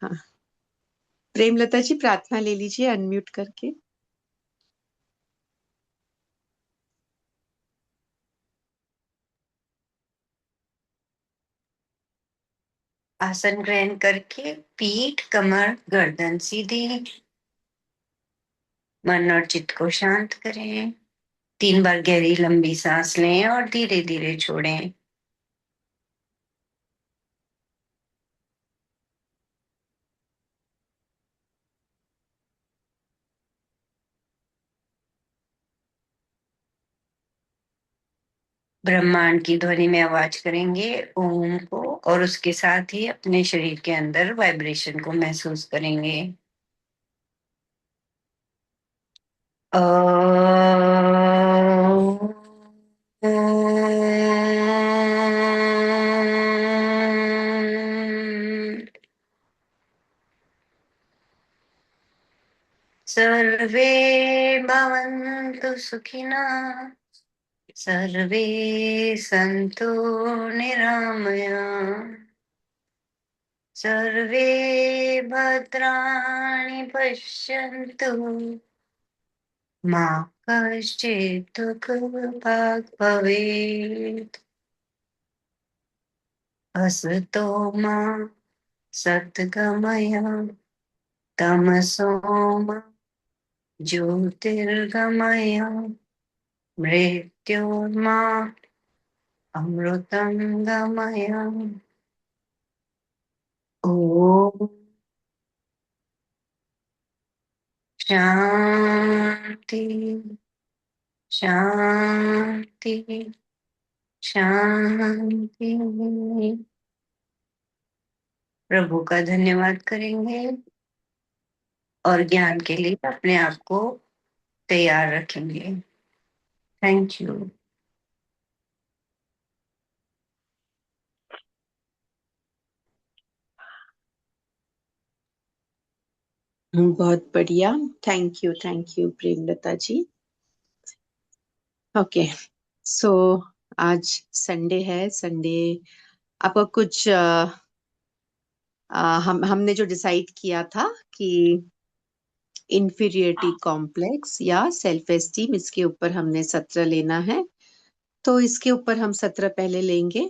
हाँ, प्रेमलता जी प्रार्थना ले लीजिए अनम्यूट करके। आसन ग्रहण करके पीठ, कमर, गर्दन सीधी, मन और चित्त को शांत करें। 3 बार गहरी लंबी सांस लें और धीरे धीरे छोड़ें। ब्रह्मांड की ध्वनि में आवाज करेंगे ओम को, और उसके साथ ही अपने शरीर के अंदर वाइब्रेशन को महसूस करेंगे। सर्वे भवन्तु सुखिनः, सर्वे सन्तु निरामया, सर्वे भद्राणि पश्यन्तु, मा कश्चित् दुःखभाग् भवेत्। असतो मा सद्गमय, तमसो मा ज्योतिर्गमय, मृत्योर्मा अमृतं गमय। ॐ शान्ति शान्ति शांति। प्रभु का धन्यवाद करेंगे और ज्ञान के लिए अपने आप को तैयार रखेंगे। Thank you. बहुत बढ़िया। Thank you Premlata ji. Okay, so आज संडे है। संडे आपको कुछ हमने जो डिसाइड किया था कि इंफीरियरिटी कॉम्प्लेक्स या सेल्फ एस्टीम, इसके ऊपर हमने सत्र लेना है। तो इसके ऊपर हम सत्र पहले लेंगे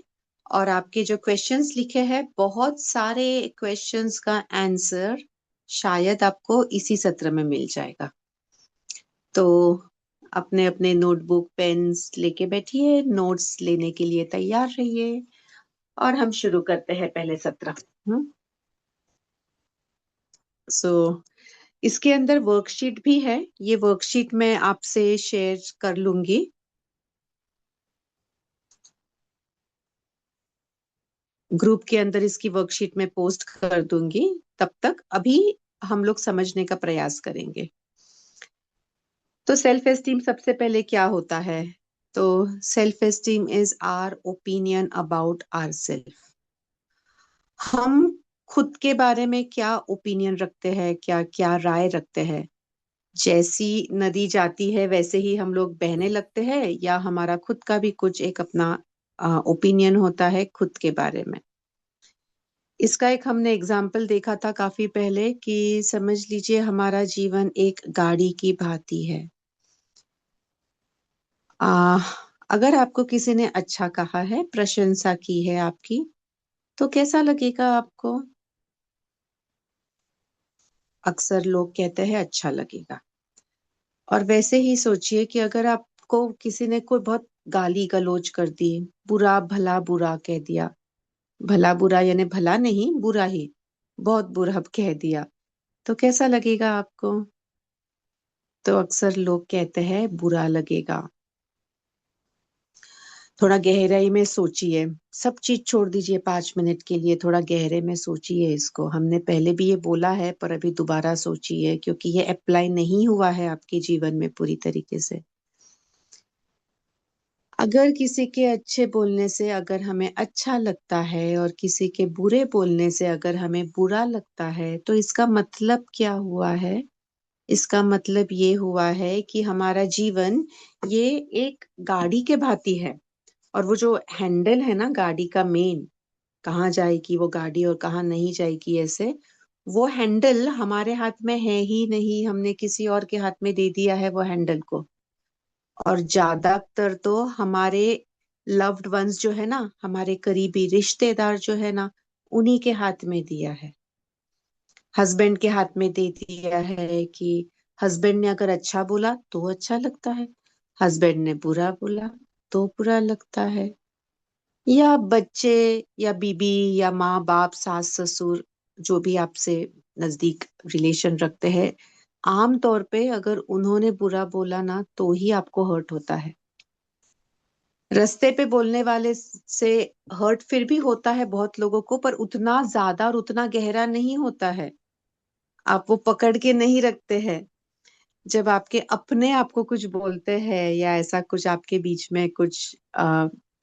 और आपके जो क्वेश्चंस लिखे हैं, बहुत सारे क्वेश्चंस का आंसर शायद आपको इसी सत्र में मिल जाएगा। तो अपने अपने नोटबुक पेन्स लेके बैठिए, नोट्स लेने के लिए तैयार रहिए और हम शुरू करते हैं पहले सत्र। सो इसके अंदर वर्कशीट भी है। ये वर्कशीट मैं आपसे शेयर कर लूंगी। ग्रुप के अंदर इसकी वर्कशीट में पोस्ट कर दूंगी। तब तक अभी हम लोग समझने का प्रयास करेंगे। तो सेल्फ एस्टीम सबसे पहले क्या होता है? तो self esteem is our opinion about our self. हम खुद के बारे में क्या ओपिनियन रखते हैं, क्या क्या राय रखते हैं। जैसी नदी जाती है वैसे ही हम लोग बहने लगते हैं, या हमारा खुद का भी कुछ एक अपना ओपिनियन होता है खुद के बारे में। इसका एक हमने एग्जाम्पल देखा था काफी पहले कि समझ लीजिए हमारा जीवन एक गाड़ी की भांति है। आ, अगर आपको किसी ने अच्छा कहा है, प्रशंसा की है आपकी, तो कैसा लगेगा आपको? अक्सर लोग कहते हैं अच्छा लगेगा। और वैसे ही सोचिए कि अगर आपको किसी ने कोई बहुत गाली गलौज कर दी, बुरा भला बुरा कह दिया, भला बुरा यानी भला नहीं, बुरा ही, बहुत बुरा कह दिया, तो कैसा लगेगा आपको? तो अक्सर लोग कहते हैं बुरा लगेगा। थोड़ा गहराई में सोचिए, सब चीज छोड़ दीजिए 5 मिनट के लिए, थोड़ा गहरे में सोचिए इसको। हमने पहले भी ये बोला है पर अभी दोबारा सोचिए, क्योंकि ये अप्लाई नहीं हुआ है आपके जीवन में पूरी तरीके से। अगर किसी के अच्छे बोलने से अगर हमें अच्छा लगता है और किसी के बुरे बोलने से अगर हमें बुरा लगता है, तो इसका मतलब क्या हुआ है? इसका मतलब ये हुआ है कि हमारा जीवन ये एक गाड़ी के भांति है। और वो जो हैंडल है ना गाड़ी का मेन, कहाँ जाएगी वो गाड़ी और कहाँ नहीं जाएगी, ऐसे वो हैंडल हमारे हाथ में है ही नहीं, हमने किसी और के हाथ में दे दिया है वो हैंडल को। और ज्यादातर तो हमारे लव्ड वंस जो है ना, हमारे करीबी रिश्तेदार जो है ना, उन्हीं के हाथ में दिया है। हस्बैंड के हाथ में दे दिया है कि हस्बैंड ने अगर अच्छा बोला तो अच्छा लगता है, हस्बैंड ने बुरा बोला तो बुरा लगता है। या बच्चे, या बीबी, या माँ बाप, सास ससुर, जो भी आपसे नजदीक रिलेशन रखते हैं, आम तौर पे अगर उन्होंने बुरा बोला ना तो ही आपको हर्ट होता है। रास्ते पे बोलने वाले से हर्ट फिर भी होता है बहुत लोगों को, पर उतना ज्यादा और उतना गहरा नहीं होता है। आप वो पकड़ के नहीं रखते हैं। जब आपके अपने आपको कुछ बोलते हैं या ऐसा कुछ आपके बीच में कुछ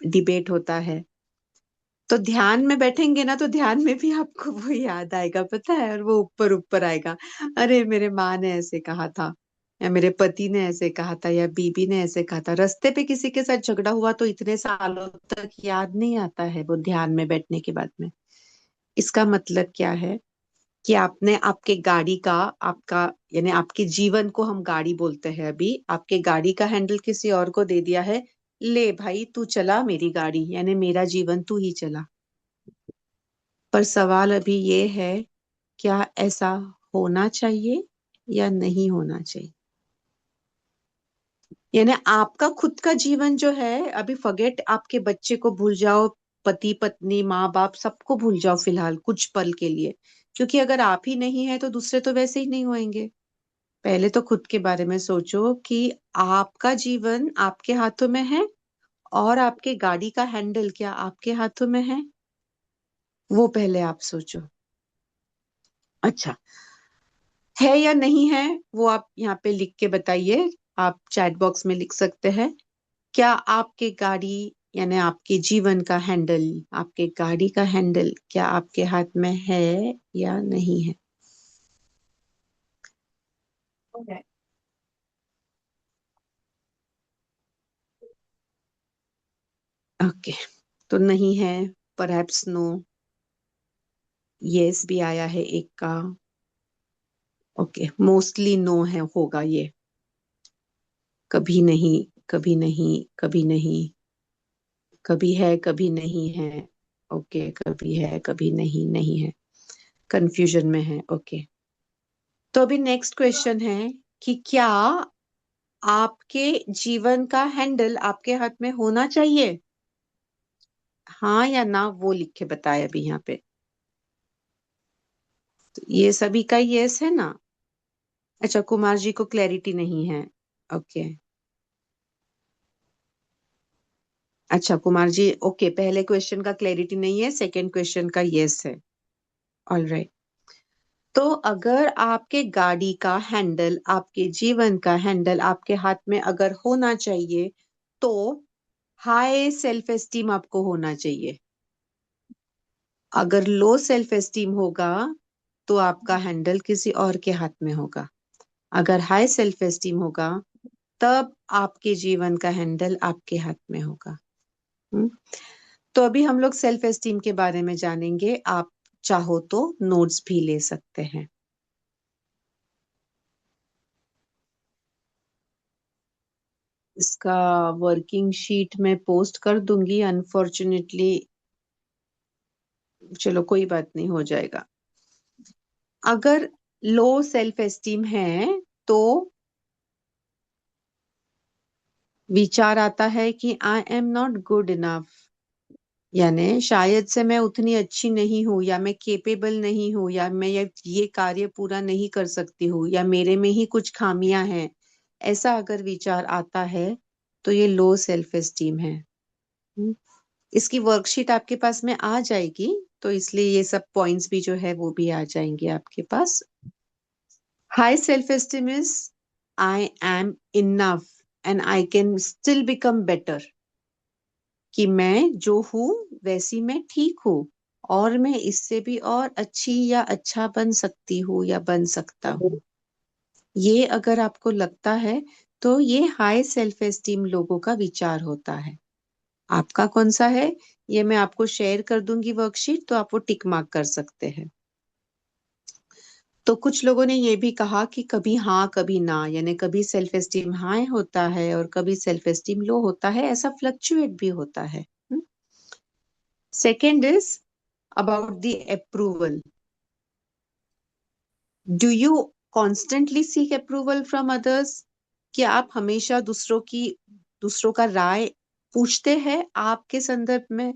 डिबेट होता है, तो ध्यान में बैठेंगे ना, तो ध्यान में भी आपको वो याद आएगा, पता है, और वो ऊपर ऊपर आएगा। अरे मेरे माँ ने ऐसे कहा था, या मेरे पति ने ऐसे कहा था, या बीबी ने ऐसे कहा था। रास्ते पे किसी के साथ झगड़ा हुआ तो इतने सालों तक याद नहीं आता है वो, ध्यान में बैठने के बाद में। इसका मतलब क्या है कि आपने आपके गाड़ी का, आपका यानी आपके जीवन को हम गाड़ी बोलते हैं, अभी आपके गाड़ी का हैंडल किसी और को दे दिया है। ले भाई तू चला मेरी गाड़ी, यानी मेरा जीवन तू ही चला। पर सवाल अभी ये है, क्या ऐसा होना चाहिए या नहीं होना चाहिए? यानी आपका खुद का जीवन जो है, अभी फॉरगेट, आपके बच्चे को भूल जाओ, पति पत्नी माँ बाप सबको भूल जाओ फिलहाल कुछ पल के लिए। क्योंकि अगर आप ही नहीं है तो दूसरे तो वैसे ही नहीं होंगे। पहले तो खुद के बारे में सोचो कि आपका जीवन आपके हाथों में है, और आपके गाड़ी का हैंडल क्या आपके हाथों में है? वो पहले आप सोचो। अच्छा, है या नहीं है वो आप यहाँ पे लिख के बताइए। आप चैट बॉक्स में लिख सकते हैं। क्या आपके गाड़ी, यानी आपके जीवन का हैंडल, आपके गाड़ी का हैंडल क्या आपके हाथ में है या नहीं है? ओके, तो नहीं है, परहैप्स नो, यस भी आया है एक का। ओके, मोस्टली नो है, होगा ये। कभी नहीं, कभी नहीं, कभी नहीं, कभी है कभी नहीं है। ओके, कभी है कभी नहीं, नहीं है, कंफ्यूजन में है। ओके, तो अभी नेक्स्ट क्वेश्चन है कि क्या आपके जीवन का हैंडल आपके हाथ में होना चाहिए? हाँ या ना वो लिख के बताए अभी यहाँ पे। तो ये सभी का यस है ना? अच्छा, कुमार जी को क्लैरिटी नहीं है। ओके, अच्छा कुमार जी, ओके, पहले क्वेश्चन का क्लैरिटी नहीं है, सेकंड क्वेश्चन का यस है। All right. तो अगर आपके गाड़ी का हैंडल, आपके जीवन का हैंडल आपके हाथ में अगर होना चाहिए, तो हाई सेल्फ एस्टीम आपको होना चाहिए। अगर लो सेल्फ एस्टीम होगा तो आपका हैंडल किसी और के हाथ में होगा। अगर हाई सेल्फ एस्टीम होगा तब आपके जीवन का हैंडल आपके हाथ में होगा। हम्म? तो अभी हम लोग सेल्फ एस्टीम के बारे में जानेंगे। आप चाहो तो नोट्स भी ले सकते हैं। इसका वर्किंग शीट में पोस्ट कर दूंगी, अनफॉर्चुनेटली। चलो कोई बात नहीं, हो जाएगा। अगर लो सेल्फ एस्टीम है तो विचार आता है कि I am not good enough, यानी शायद से मैं उतनी अच्छी नहीं हूँ, या मैं केपेबल नहीं हूँ, या मैं ये कार्य पूरा नहीं कर सकती हूँ, या मेरे में ही कुछ खामियां हैं। ऐसा अगर विचार आता है तो ये लो सेल्फ एस्टीम है। हम्म, इसकी वर्कशीट आपके पास में आ जाएगी, तो इसलिए ये सब पॉइंट्स भी जो है वो भी आ जाएंगे आपके पास। High self esteem is I am enough and I can still become better, कि मैं जो हूं वैसी मैं ठीक हूँ, और मैं इससे भी और अच्छी या अच्छा बन सकती हूँ या बन सकता हूँ। ये अगर आपको लगता है तो ये हाई सेल्फ एस्टीम लोगों का विचार होता है। आपका कौन सा है, ये मैं आपको शेयर कर दूंगी वर्कशीट, तो आप वो टिक मार्क कर सकते हैं। तो कुछ लोगों ने ये भी कहा कि कभी हाँ कभी ना, यानी कभी सेल्फ एस्टीम हाई होता है और कभी सेल्फ एस्टीम लो होता है, ऐसा फ्लक्चुएट भी होता है। Second is about the approval. Do you constantly seek approval from others? क्या आप हमेशा दूसरों का राय पूछते हैं आपके संदर्भ में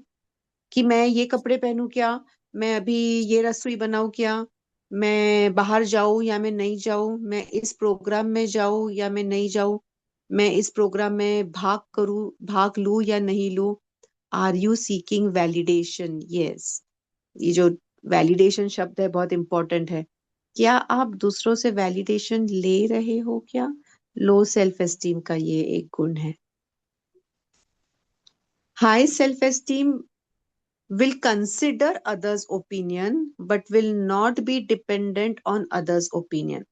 कि मैं ये कपड़े पहनूं क्या, मैं अभी ये रसोई बनाऊं क्या, मैं बाहर जाऊं या मैं नहीं जाऊं, मैं इस प्रोग्राम में जाऊं या मैं नहीं जाऊं, मैं इस प्रोग्राम में भाग लूं या नहीं लूं? Are you seeking validation? Yes, ये जो वैलिडेशन शब्द है बहुत इंपॉर्टेंट है। क्या आप दूसरों से वैलिडेशन ले रहे हो क्या? लो सेल्फ एस्टीम का ये एक गुण है। High self esteem will consider others' opinion but will not be dependent on others' opinion.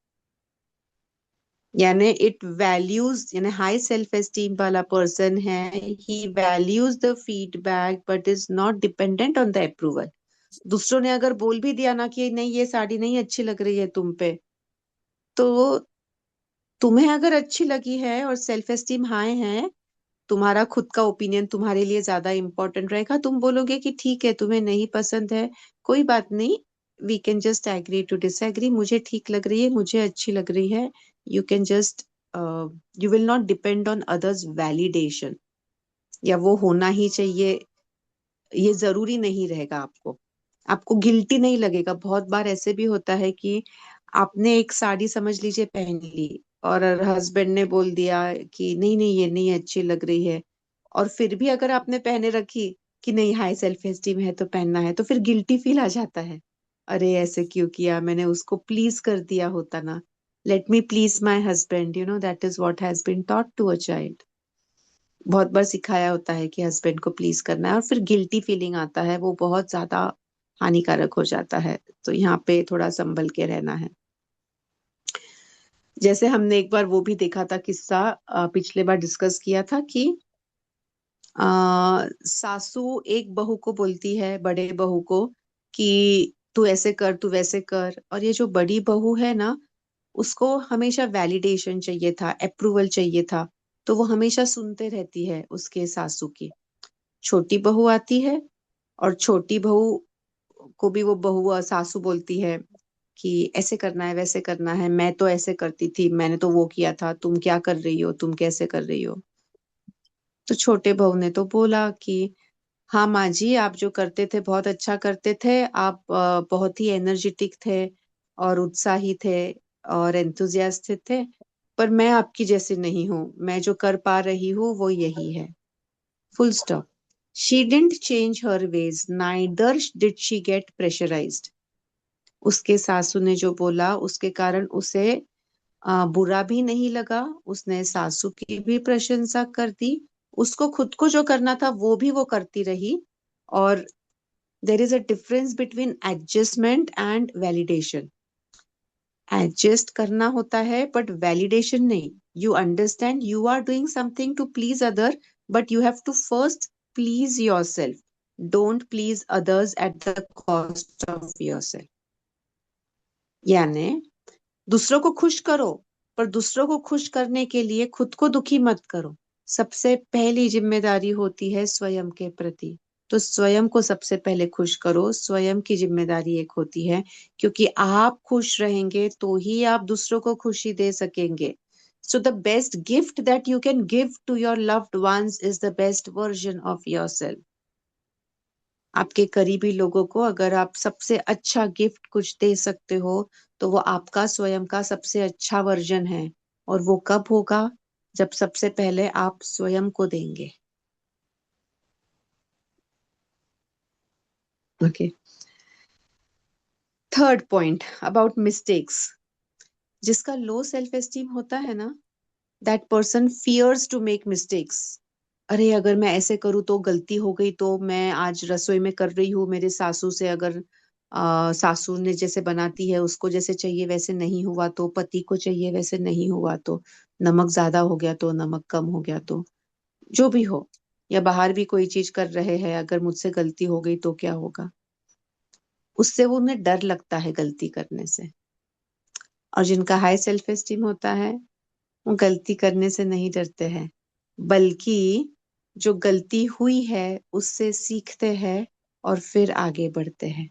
यानी इट वैल्यूज, यानी हाई सेल्फ एस्टीम वाला पर्सन है, he values the feedback but is not dependent on the approval. दूसरों ने अगर बोल भी दिया ना कि नहीं ये साड़ी नहीं अच्छी लग रही है तुम पे, तो तुम्हें अगर अच्छी लगी है और सेल्फ एस्टीम हाई है, तुम्हारा खुद का ओपिनियन तुम्हारे लिए ज्यादा इंपॉर्टेंट रहेगा। तुम बोलोगे कि ठीक है तुम्हें नहीं पसंद है, कोई बात नहीं, we can just agree to disagree, मुझे ठीक लग रही है, मुझे अच्छी लग रही है, you can just, you will not depend on others validation, या वो होना ही चाहिए ये जरूरी नहीं रहेगा। आपको आपको गिल्टी नहीं लगेगा। बहुत बार ऐसे भी होता है कि आपने एक साड़ी समझ लीजिए पहन ली और हस्बैंड ने बोल दिया कि नहीं नहीं ये नहीं अच्छी लग रही है, और फिर भी अगर आपने पहने रखी कि नहीं हाई सेल्फ एस्टीम है तो पहनना है, तो फिर गिल्टी फील आ जाता है। अरे ऐसे क्यों किया, मैंने उसको प्लीज कर दिया होता ना। Let me please my husband, you know that is what has been taught to a child. बहुत बार सिखाया होता है कि हस्बैंड को प्लीज करना है और फिर गिल्टी फीलिंग आता है, वो बहुत ज्यादा हानिकारक हो जाता है। तो यहाँ पे थोड़ा संभल के रहना है। जैसे हमने एक बार वो भी देखा था किस्सा, पिछले बार डिस्कस किया था कि सासू एक बहू को बोलती है, बड़े बहू को, कि तू ऐसे कर तू वैसे कर, और ये जो बड़ी बहू है ना, उसको हमेशा वैलिडेशन चाहिए था, अप्रूवल चाहिए था, तो वो हमेशा सुनते रहती है उसके सासू की। छोटी बहू आती है और छोटी बहू को भी वो बहू सासू बोलती है कि ऐसे करना है वैसे करना है, मैं तो ऐसे करती थी, मैंने तो वो किया था, तुम क्या कर रही हो, तुम कैसे कर रही हो? तो छोटे बहू ने तो बोला कि हाँ माँ जी, आप जो करते थे बहुत अच्छा करते थे, आप बहुत ही एनर्जेटिक थे और उत्साही थे और एंथुजियास्टिक थे, पर मैं आपकी जैसी नहीं हूँ, मैं जो कर पा रही हूँ वो यही है। Full stop. She didn't change her ways, neither did she get pressurised. उसके सासू ने जो बोला उसके कारण उसे बुरा भी नहीं लगा, उसने सासू की भी प्रशंसा कर दी, उसको खुद को जो करना था वो भी वो करती रही। और there is a difference between adjustment and validation. Adjust करना होता है बट वैलिडेशन नहीं। You understand you are doing something to please other, but you have to first please yourself. Don't please others at the cost of yourself. यानी दूसरों को खुश करो, पर दूसरों को खुश करने के लिए खुद को दुखी मत करो। सबसे पहली जिम्मेदारी होती है स्वयं के प्रति। तो स्वयं को सबसे पहले खुश करो, स्वयं की जिम्मेदारी एक होती है, क्योंकि आप खुश रहेंगे तो ही आप दूसरों को खुशी दे सकेंगे। So the best gift that you can give to your loved ones is the best version of yourself. आपके करीबी लोगों को अगर आप सबसे अच्छा गिफ्ट कुछ दे सकते हो, तो वो आपका स्वयं का सबसे अच्छा वर्जन है। और वो कब होगा? जब सबसे पहले आप स्वयं को देंगे। Okay. Third point about mistakes. जिसका लो सेल्फ एस्टीम होता है ना, that person fears to make mistakes. अरे अगर मैं ऐसे करूँ तो गलती हो गई, तो मैं आज रसोई में कर रही हूँ मेरे सासू से, अगर सासू ने जैसे बनाती है उसको जैसे चाहिए वैसे नहीं हुआ तो, पति को चाहिए वैसे नहीं हुआ तो, नमक ज्यादा हो गया तो, नमक कम हो गया तो, जो भी हो, या बाहर भी कोई चीज कर रहे हैं, अगर मुझसे गलती हो गई तो क्या होगा? उससे वो उन्हें डर लगता है गलती करने से। और जिनका हाई सेल्फ एस्टीम होता है वो गलती करने से नहीं डरते हैं, बल्कि जो गलती हुई है उससे सीखते हैं और फिर आगे बढ़ते हैं।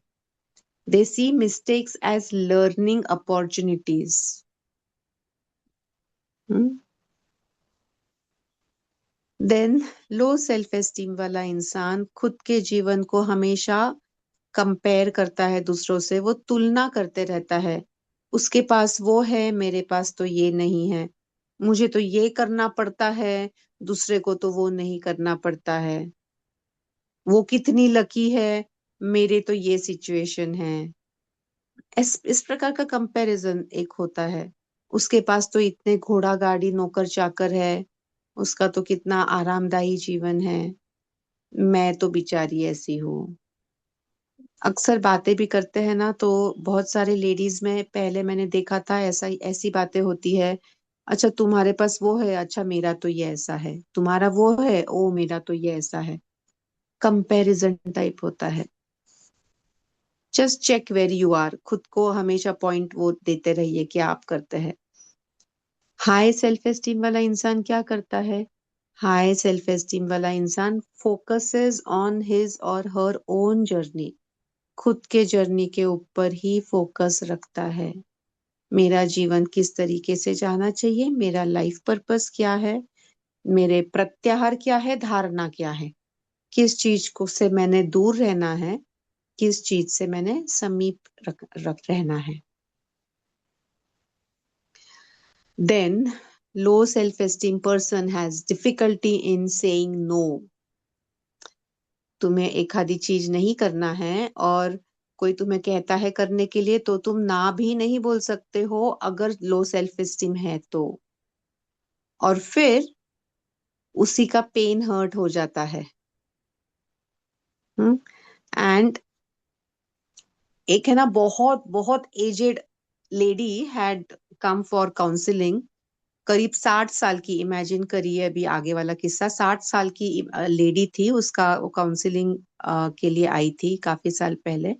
They see mistakes as learning opportunities. Then low self esteem वाला इंसान खुद के जीवन को हमेशा कंपेयर करता है दूसरों से, वो तुलना करते रहता है। उसके पास वो है, मेरे पास तो ये नहीं है, मुझे तो ये करना पड़ता है, दूसरे को तो वो नहीं करना पड़ता है, वो कितनी लकी है, मेरे तो ये सिचुएशन है। इस प्रकार का कंपैरिजन एक होता है। उसके पास तो इतने घोड़ा गाड़ी नौकर चाकर है, उसका तो कितना आरामदायी जीवन है, मैं तो बेचारी ऐसी हूँ। अक्सर बातें भी करते हैं ना, तो बहुत सारे लेडीज में पहले मैंने देखा था ऐसा ऐसी बातें होती है। अच्छा तुम्हारे पास वो है, अच्छा मेरा तो ये ऐसा है, तुम्हारा वो है, ओ मेरा तो ये ऐसा है। कंपैरिजन टाइप होता है। Just check where you are, खुद को हमेशा पॉइंट वो देते रहिए कि आप करते हैं। हाई सेल्फ एस्टीम वाला इंसान क्या करता है? हाई सेल्फ एस्टीम वाला इंसान फोकसेस ऑन हिज और हर ओन जर्नी, खुद के जर्नी के ऊपर ही फोकस रखता है। मेरा जीवन किस तरीके से जाना चाहिए, मेरा लाइफ पर्पस क्या है, मेरे प्रत्याहार क्या है, धारणा क्या है, किस चीज को से मैंने दूर रहना है, किस चीज से मैंने समीप रहना है। Then, low self-esteem person has difficulty in saying no. तुम्हें एक आधी चीज नहीं करना है और कोई तुम्हें कहता है करने के लिए, तो तुम ना भी नहीं बोल सकते हो अगर लो सेल्फ एस्टीम है तो। और फिर उसी का पेन हर्ट हो जाता है। एंड एक है ना, बहुत बहुत aged lady had come for counselling. करीब 60 साल की, इमेजिन करिए अभी आगे वाला किस्सा। 60 साल की लेडी थी, उसका काउंसलिंग के लिए आई थी काफी साल पहले।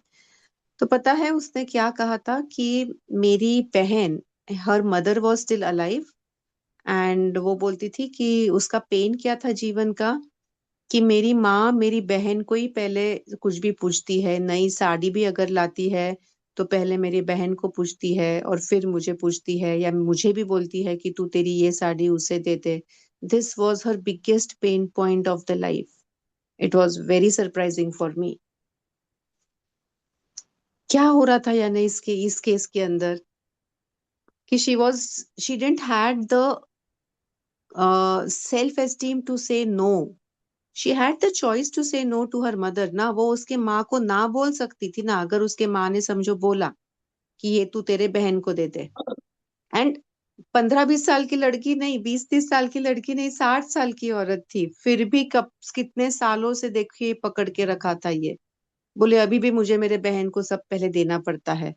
तो पता है उसने क्या कहा था कि मेरी बहन, her mother was still alive, and वो बोलती थी कि उसका पेन क्या था जीवन का, कि मेरी माँ मेरी बहन को ही पहले कुछ भी पूछती है, नई साड़ी भी अगर लाती है तो पहले मेरी बहन को पूछती है और फिर मुझे पूछती है, या मुझे भी बोलती है कि तू तेरी ये साड़ी उसे दे दे। This was her biggest pain point of the life. It was very surprising for me. क्या हो रहा था यानी इसके इस केस के अंदर, कि she didn't had the self esteem to say no. She had the choice to say no to her mother ना, वो उसके माँ को ना बोल सकती थी ना, अगर उसके माँ ने समझो बोला कि ये तू तेरे बहन को दे दे। एंड 15-20 साल की लड़की नहीं, 20-30 साल की लड़की नहीं, 60 साल की औरत थी, फिर भी कब कितने सालों से देखिए पकड़ के रखा था ये। बोले अभी भी मुझे मेरे बहन को सब पहले देना पड़ता है।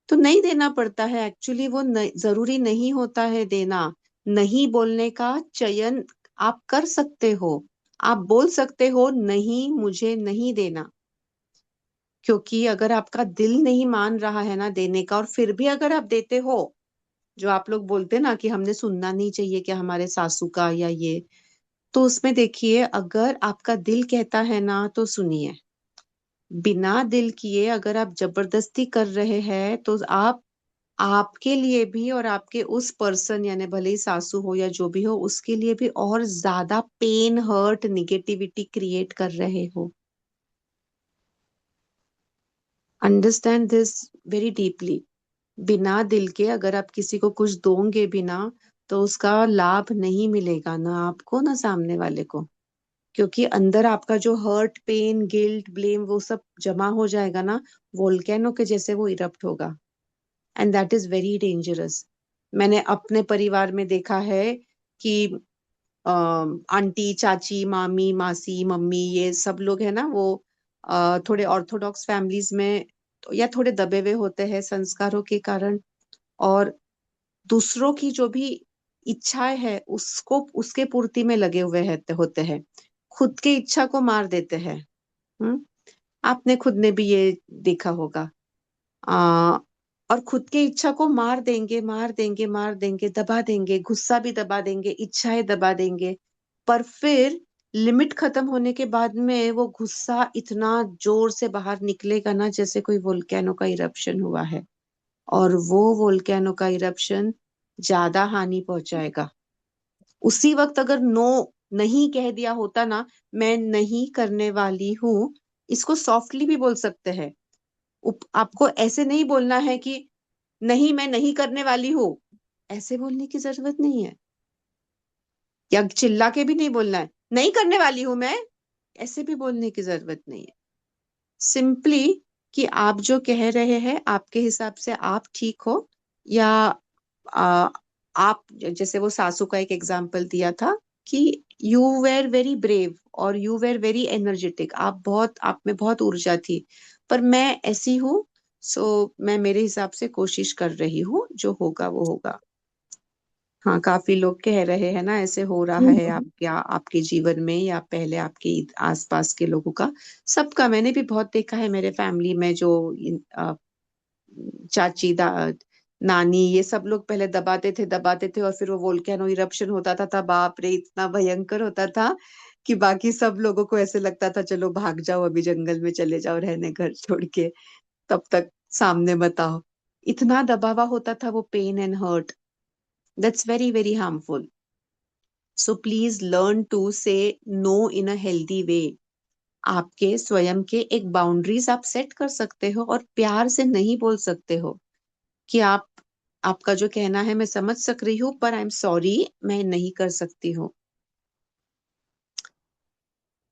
तो नहीं देना पड़ता है एक्चुअली, वो जरूरी नहीं होता है देना। नहीं बोलने का चयन आप कर सकते हो। आप बोल सकते हो नहीं, मुझे नहीं देना। क्योंकि अगर आपका दिल नहीं मान रहा है ना देने का, और फिर भी अगर आप देते हो, जो आप लोग बोलते ना कि हमने सुनना नहीं चाहिए क्या हमारे सासू का या ये, तो उसमें देखिए अगर आपका दिल कहता है ना तो सुनिए। बिना दिल किए अगर आप जबरदस्ती कर रहे हैं तो आप आपके लिए भी और आपके उस पर्सन, यानी भले ही सासू हो या जो भी हो, उसके लिए भी और ज्यादा पेन, हर्ट, निगेटिविटी क्रिएट कर रहे हो। Understand this very deeply. बिना दिल के अगर आप किसी को कुछ दोगे बिना, तो उसका लाभ नहीं मिलेगा ना आपको ना सामने वाले को। क्योंकि अंदर आपका जो हर्ट, पेन, गिल्ट, ब्लेम वो सब जमा हो जाएगा ना, वोल्केनो के जैसे वो इरप्ट होगा। And that is very dangerous. मैंने अपने परिवार में देखा है कि आंटी, चाची, मामी, मासी, मम्मी, ये सब लोग है ना, वो थोड़े ऑर्थोडॉक्स फैमिलीज में या थोड़े दबे हुए होते हैं संस्कारों के कारण, और दूसरों की जो भी इच्छाएं है उसको उसके पूर्ति में लगे हुए होते हैं, खुद की इच्छा को मार देते हैं। हम्म। आपने खुद ने भी ये देखा होगा। और खुद के इच्छा को मार देंगे, मार देंगे, मार देंगे, दबा देंगे, गुस्सा भी दबा देंगे, इच्छाएं दबा देंगे। पर फिर लिमिट खत्म होने के बाद में वो गुस्सा इतना जोर से बाहर निकलेगा ना, जैसे कोई वोल्केनो का इरप्शन हुआ है। और वो वोल्केनो का इरप्शन ज्यादा हानि पहुंचाएगा। उसी वक्त अगर नो नहीं कह दिया होता ना, मैं नहीं करने वाली हूं, इसको सॉफ्टली भी बोल सकते हैं। आपको ऐसे नहीं बोलना है कि नहीं मैं नहीं करने वाली हूँ, ऐसे बोलने की जरूरत नहीं है। या चिल्ला के भी नहीं बोलना है नहीं करने वाली हूं मैं, ऐसे भी बोलने की जरूरत नहीं है। सिंपली कि आप जो कह रहे हैं आपके हिसाब से आप ठीक हो, या आ, आप जैसे वो सासू का एक एग्जाम्पल दिया था कि यू वेर वेरी ब्रेव और यू वेर वेरी एनर्जेटिक, आप में बहुत ऊर्जा थी, पर मैं ऐसी हूँ। सो मैं मेरे हिसाब से कोशिश कर रही हूँ, जो होगा वो होगा। हाँ, काफी लोग कह रहे हैं ना ऐसे हो रहा है आप क्या आपके जीवन में, या पहले आपके आसपास के लोगों का। सबका मैंने भी बहुत देखा है मेरे फैमिली में, जो चाची नानी ये सब लोग पहले दबाते थे और फिर वो वोल्केनो इरप्शन होता था, बाप रे इतना भयंकर होता था कि बाकी सब लोगों को ऐसे लगता था चलो भाग जाओ, अभी जंगल में चले जाओ रहने घर छोड़ के, तब तक सामने बताओ। इतना दबावा होता था, वो pain and hurt, that's very very harmful. So please learn to say no in a healthy way. आपके स्वयं के एक बाउंड्रीज आप सेट कर सकते हो, और प्यार से नहीं बोल सकते हो कि आपका जो कहना है मैं समझ सक रही हूँ, पर आई एम सॉरी, मैं नहीं कर सकती हूँ।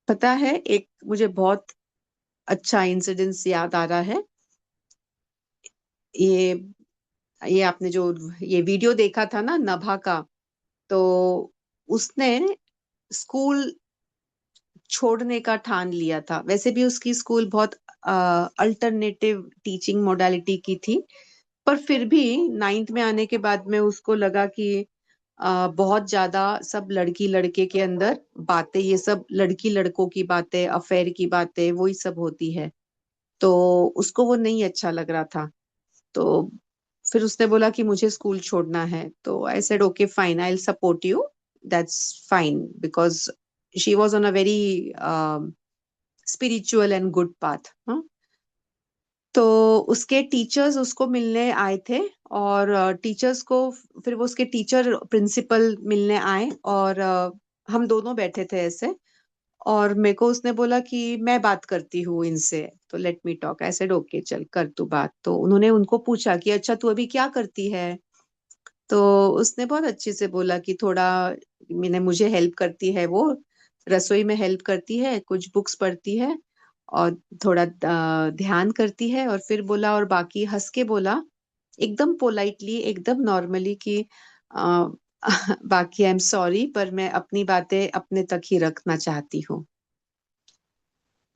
पता है, एक मुझे बहुत अच्छा इंसिडेंस याद आ रहा है। ये ये आपने जो ये वीडियो देखा था ना नभा का, तो उसने स्कूल छोड़ने का ठान लिया था। वैसे भी उसकी स्कूल बहुत अल्टरनेटिव टीचिंग मोडालिटी की थी, पर फिर भी नाइन्थ में आने के बाद में उसको लगा कि बहुत ज्यादा सब लड़की लड़के के अंदर बातें, ये सब लड़की लड़कों की बातें, अफेयर की बातें, वही सब होती है। तो उसको वो नहीं अच्छा लग रहा था। तो फिर उसने बोला कि मुझे स्कूल छोड़ना है, तो I said okay fine, I will support you, that's fine, because she was on a very spiritual and good path. तो उसके टीचर्स उसको मिलने आए थे, और टीचर्स को फिर वो उसके टीचर प्रिंसिपल मिलने आए, और हम दोनों बैठे थे ऐसे। और मेरे को उसने बोला कि मैं बात करती हूँ इनसे, तो let me talk. I said okay चल कर तू बात। तो उन्होंने उनको पूछा कि अच्छा तू अभी क्या करती है। तो उसने बहुत अच्छे से बोला कि थोड़ा मैंने मुझे हेल्प करती है वो, रसोई में हेल्प करती है, कुछ बुक्स पढ़ती है, और थोड़ा ध्यान करती है। और फिर बोला, और बाकी हंस के बोला एकदम पोलाइटली, एकदम नॉर्मली कि अ, बाकी आई एम सॉरी, पर मैं अपनी बातें अपने तक ही रखना चाहती हूँ।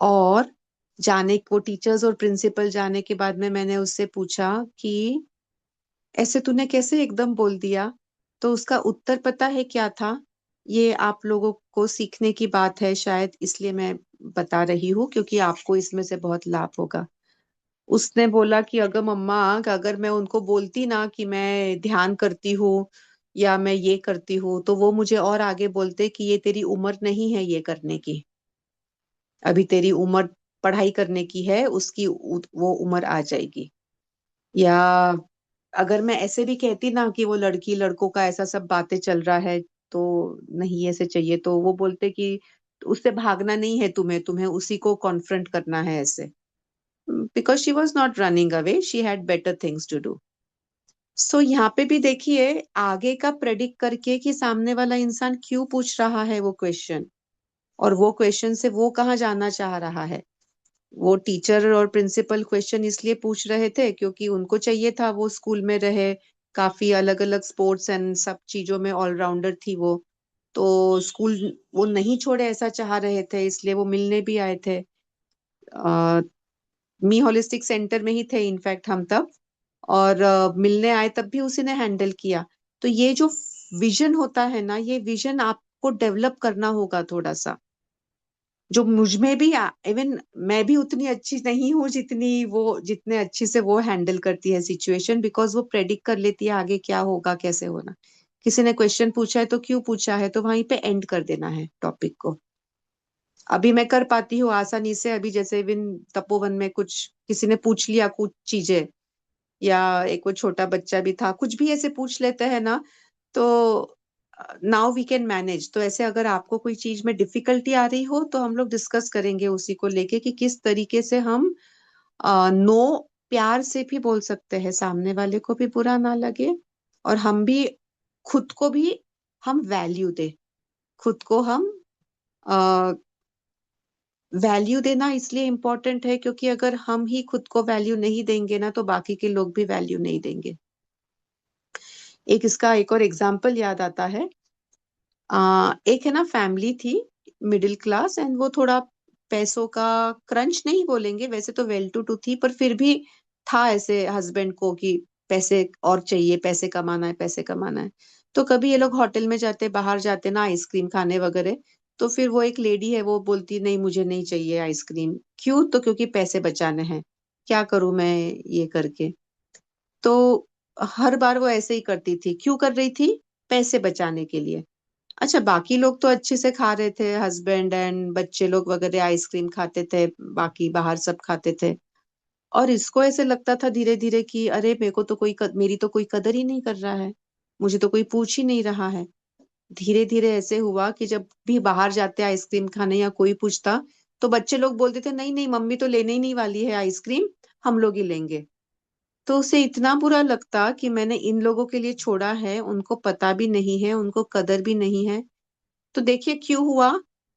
और जाने वो टीचर्स और प्रिंसिपल जाने के बाद में मैंने उससे पूछा कि ऐसे तूने कैसे एकदम बोल दिया। तो उसका उत्तर पता है क्या था? ये आप लोगों को सीखने की बात है शायद, इसलिए मैं बता रही हूँ, क्योंकि आपको इसमें से बहुत लाभ होगा। उसने बोला कि अगर मम्मा, कि अगर मैं उनको बोलती ना कि मैं ध्यान करती हूँ या मैं ये करती हूँ, तो वो मुझे और आगे बोलते कि ये तेरी उम्र नहीं है ये करने की, अभी तेरी उम्र पढ़ाई करने की है, उसकी वो उम्र आ जाएगी। या अगर मैं ऐसे भी कहती ना कि वो लड़की लड़कों का ऐसा सब बातें चल रहा है, तो नहीं ऐसे चाहिए, तो वो बोलते कि उससे भागना नहीं है तुम्हें, तुम्हें उसी को कॉन्फ्रंट करना है ऐसे। Because she was not running away, she had better things to do. So यहाँ पे भी देखिए, आगे का प्रेडिक्ट करके कि सामने वाला इंसान क्यों पूछ रहा है वो क्वेश्चन, और वो क्वेश्चन से वो कहाँ जाना चाह रहा है। वो टीचर और प्रिंसिपल क्वेश्चन इसलिए पूछ रहे थे क्योंकि उनको चाहिए था वो स्कूल में रहे, काफी अलग अलग स्पोर्ट्स एंड सब चीजों में ऑलराउंडर थी वो। तो स्कूल वो नहीं छोड़े ऐसा चाह रहे थे, इसलिए वो मिलने भी आए थे। मी होलिस्टिक सेंटर में ही थे इनफैक्ट हम तब, और मिलने आए तब भी उसी ने हैंडल किया। तो ये जो विजन होता है ना, ये विजन आपको डेवलप करना होगा थोड़ा सा। जो मुझ में भी, इवन मैं भी उतनी अच्छी नहीं हूँ जितने अच्छे से वो हैंडल करती है सिचुएशन, बिकॉज वो प्रेडिक्ट कर लेती है आगे क्या होगा कैसे होना। किसी ने क्वेश्चन पूछा है तो क्यों पूछा है, तो वहीं पे एंड कर देना है टॉपिक को। अभी मैं कर पाती हूँ आसानी से, अभी जैसे इवन तपोवन में कुछ किसी ने पूछ लिया कुछ चीजें, या एक वो छोटा बच्चा भी था, कुछ भी ऐसे पूछ लेते हैं ना, तो नाउ वी कैन मैनेज। तो ऐसे अगर आपको कोई चीज में डिफिकल्टी आ रही हो तो हम लोग डिस्कस करेंगे उसी को लेके कि किस तरीके से हम नो प्यार से भी बोल सकते हैं, सामने वाले को भी बुरा ना लगे, और हम भी खुद को भी हम वैल्यू दे, खुद को हम वैल्यू देना इसलिए इम्पोर्टेंट है क्योंकि अगर हम ही खुद को वैल्यू नहीं देंगे ना तो बाकी के लोग भी वैल्यू नहीं देंगे। इसका एक और एग्जाम्पल याद आता है। एक है ना, फैमिली थी मिडिल क्लास, एंड वो थोड़ा पैसों का क्रंच नहीं बोलेंगे, वैसे तो वेल टू डू थी, पर फिर भी था ऐसे हस्बैंड को कि पैसे और चाहिए, पैसे कमाना है, पैसे कमाना है। तो कभी ये लोग होटल में जाते, बाहर जाते ना आइसक्रीम खाने वगैरह, तो फिर वो एक लेडी है वो बोलती नहीं मुझे नहीं चाहिए आइसक्रीम। क्यों? तो क्योंकि पैसे बचाने हैं। क्या करूं मैं ये करके? तो हर बार वो ऐसे ही करती थी। क्यों कर रही थी? पैसे बचाने के लिए। अच्छा, बाकी लोग तो अच्छे से खा रहे थे, हस्बैंड एंड बच्चे लोग वगैरह आइसक्रीम खाते थे, बाकी बाहर सब खाते थे, और इसको ऐसे लगता था धीरे धीरे कि अरे मेरे को तो मेरी तो कोई कदर ही नहीं कर रहा है, मुझे तो कोई पूछ ही नहीं रहा है। धीरे धीरे ऐसे हुआ कि जब भी बाहर जाते आइसक्रीम खाने या कोई पूछता, तो बच्चे लोग बोलते थे नहीं नहीं मम्मी तो लेने ही नहीं वाली है आइसक्रीम, हम लोग ही लेंगे। तो उसे इतना बुरा लगता कि मैंने इन लोगों के लिए छोड़ा है, उनको पता भी नहीं है, उनको कदर भी नहीं है। तो देखिए क्यों हुआ,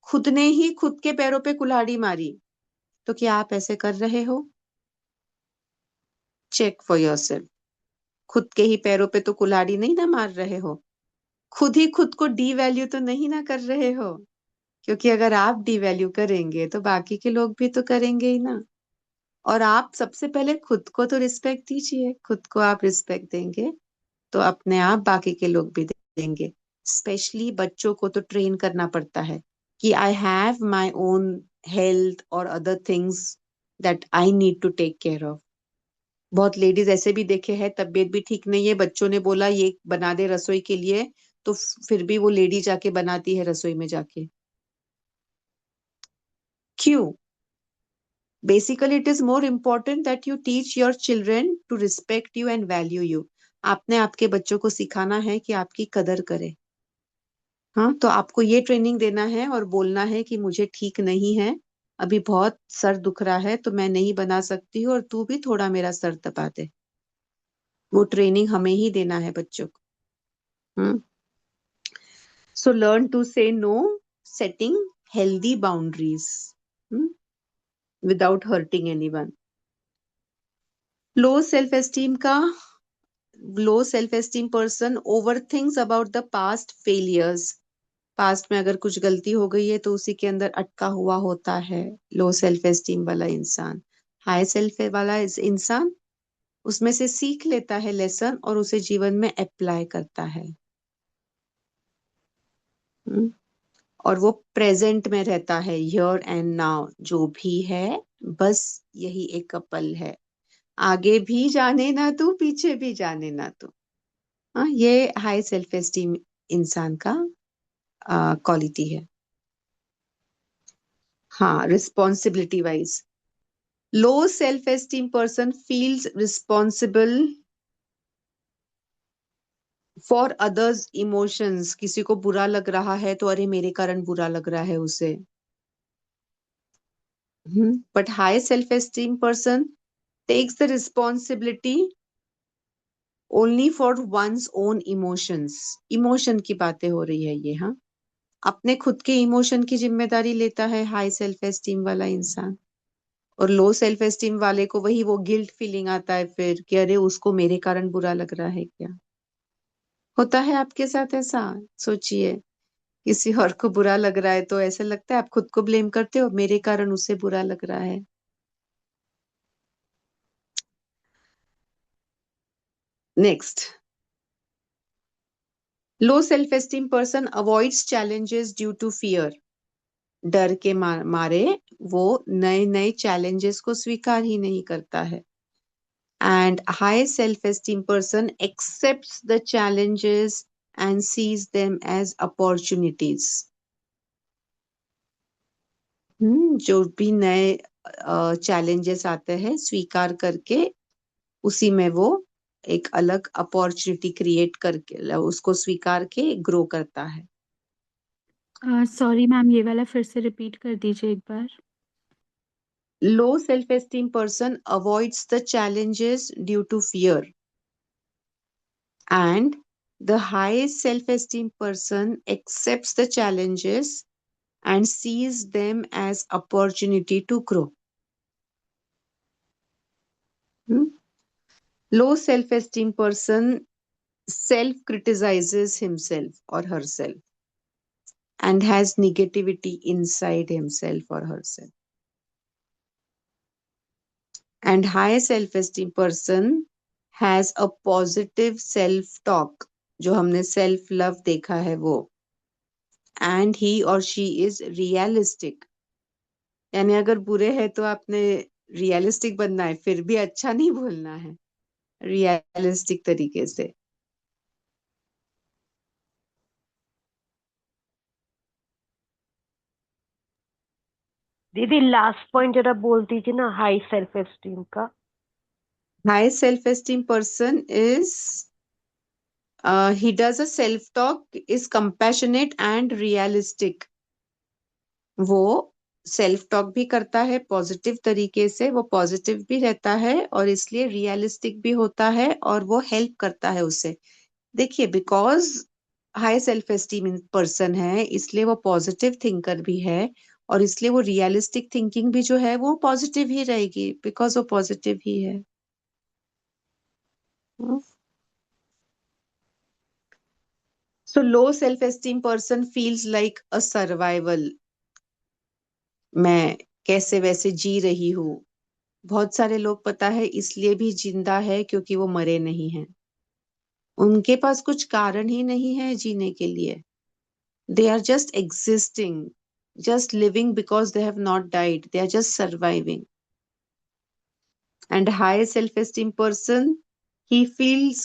खुद ने ही खुद के पैरों पे कुल्हाड़ी मारी। तो क्या आप ऐसे कर रहे हो? Check for yourself. खुद के ही पैरों पे तो कुल्हाड़ी नहीं ना मार रहे हो? खुद ही खुद को डी वैल्यू तो नहीं ना कर रहे हो? क्योंकि अगर आप डी वैल्यू करेंगे तो बाकी के लोग भी तो करेंगे ही ना। और आप सबसे पहले खुद को तो रिस्पेक्ट दीजिए, खुद को आप रिस्पेक्ट देंगे तो अपने आप बाकी के लोग भी देंगे। स्पेशली बच्चों को तो ट्रेन करना पड़ता है कि I have my own health और other things that I need to take care of. बहुत लेडीज ऐसे भी देखे हैं, तबीयत भी ठीक नहीं है, बच्चों ने बोला ये बना दे रसोई के लिए, तो फिर भी वो लेडी जाके बनाती है रसोई में जाके। क्यों? Basically it is more important that you teach your children to respect you and value you. आपने आपके बच्चों को सिखाना है कि आपकी कदर करे। हाँ, तो आपको ये ट्रेनिंग देना है और बोलना है कि मुझे ठीक नहीं है, अभी बहुत सर दुख रहा है तो मैं नहीं बना सकती हूँ, और तू भी थोड़ा मेरा सर दबा दे। वो ट्रेनिंग हमें ही देना है बच्चों को। Hmm. So learn to say no, setting healthy boundaries without hurting anyone. Low self esteem का low self esteem person over thinks about the past failures. Past में अगर कुछ गलती हो गई है तो उसी के अंदर अटका हुआ होता है लो सेल्फ एस्टीम वाला इंसान। हाई सेल्फ वाला इंसान उसमें से सीख लेता है लेसन और उसे जीवन में अप्लाई करता है। हम्म, और वो प्रेजेंट में रहता है, हियर एंड नाउ, जो भी है बस यही एक पल है, आगे भी जाने ना तू, पीछे भी जाने ना तू। हाँ, ये हाई सेल्फ एस्टीम इंसान का क्वालिटी है। हाँ, responsibility wise, low self esteem person feels responsible for others emotions. किसी को बुरा लग रहा है तो अरे मेरे कारण बुरा लग रहा है उसे। But high self esteem person takes the responsibility only for one's own emotions. Emotion की बातें हो रही है ये, हाँ, अपने खुद के इमोशन की जिम्मेदारी लेता है हाई सेल्फ एस्टीम वाला इंसान। और लो सेल्फ एस्टीम वाले को वही वो गिल्ट फीलिंग आता है फिर कि अरे उसको मेरे कारण बुरा लग रहा है क्या। होता है आपके साथ ऐसा? सोचिए, किसी और को बुरा लग रहा है तो ऐसा लगता है आप खुद को ब्लेम करते हो, मेरे कारण उसे बुरा लग रहा है। Next, low self esteem person avoids challenges due to fear. डर के मारे वो नए नए चैलेंजेस को स्वीकार ही नहीं करता है। And high self esteem person accepts the challenges and sees them as opportunities. जो भी नए चैलेंजेस आते हैं स्वीकार करके उसी में वो एक अलग अपॉर्चुनिटी क्रिएट करके उसको स्वीकार के ग्रो करता है। सॉरी मैम, ये वाला फिर से रिपीट कर दीजिए एक बार। Low self-esteem person avoids the challenges due to fear, and the high self-esteem person accepts the challenges and sees them as opportunity to grow. Hmm? Low self-esteem person self-criticizes himself or herself and has negativity inside himself or herself. And high self-esteem person has a positive self-talk, जो हमने self love देखा है वो, and he or she is realistic. यानी अगर बुरे हैं तो आपने रियलिस्टिक बनना है, फिर भी अच्छा नहीं बोलना है, रियलिस्टिक तरीके से। दीदी लास्ट पॉइंट जरा बोल दीजिए ना, हाई सेल्फ एस्टीम का। High self-esteem person is he does a self-talk, is compassionate and realistic. वो सेल्फ टॉक भी करता है पॉजिटिव तरीके से, वो पॉजिटिव भी रहता है और इसलिए रियलिस्टिक भी होता है और वो हेल्प करता है उसे। देखिए, because high self esteem person है इसलिए वो पॉजिटिव थिंकर भी है और इसलिए वो रियलिस्टिक थिंकिंग भी जो है वो पॉजिटिव ही रहेगी, बिकॉज वो पॉजिटिव ही है। So low self esteem person feels like a survival. मैं कैसे वैसे जी रही हूँ। बहुत सारे लोग पता है इसलिए भी जिंदा है क्योंकि वो मरे नहीं हैं, उनके पास कुछ कारण ही नहीं है जीने के लिए। They are just existing, just living because they have not died. They are just surviving. And high self-esteem person, he feels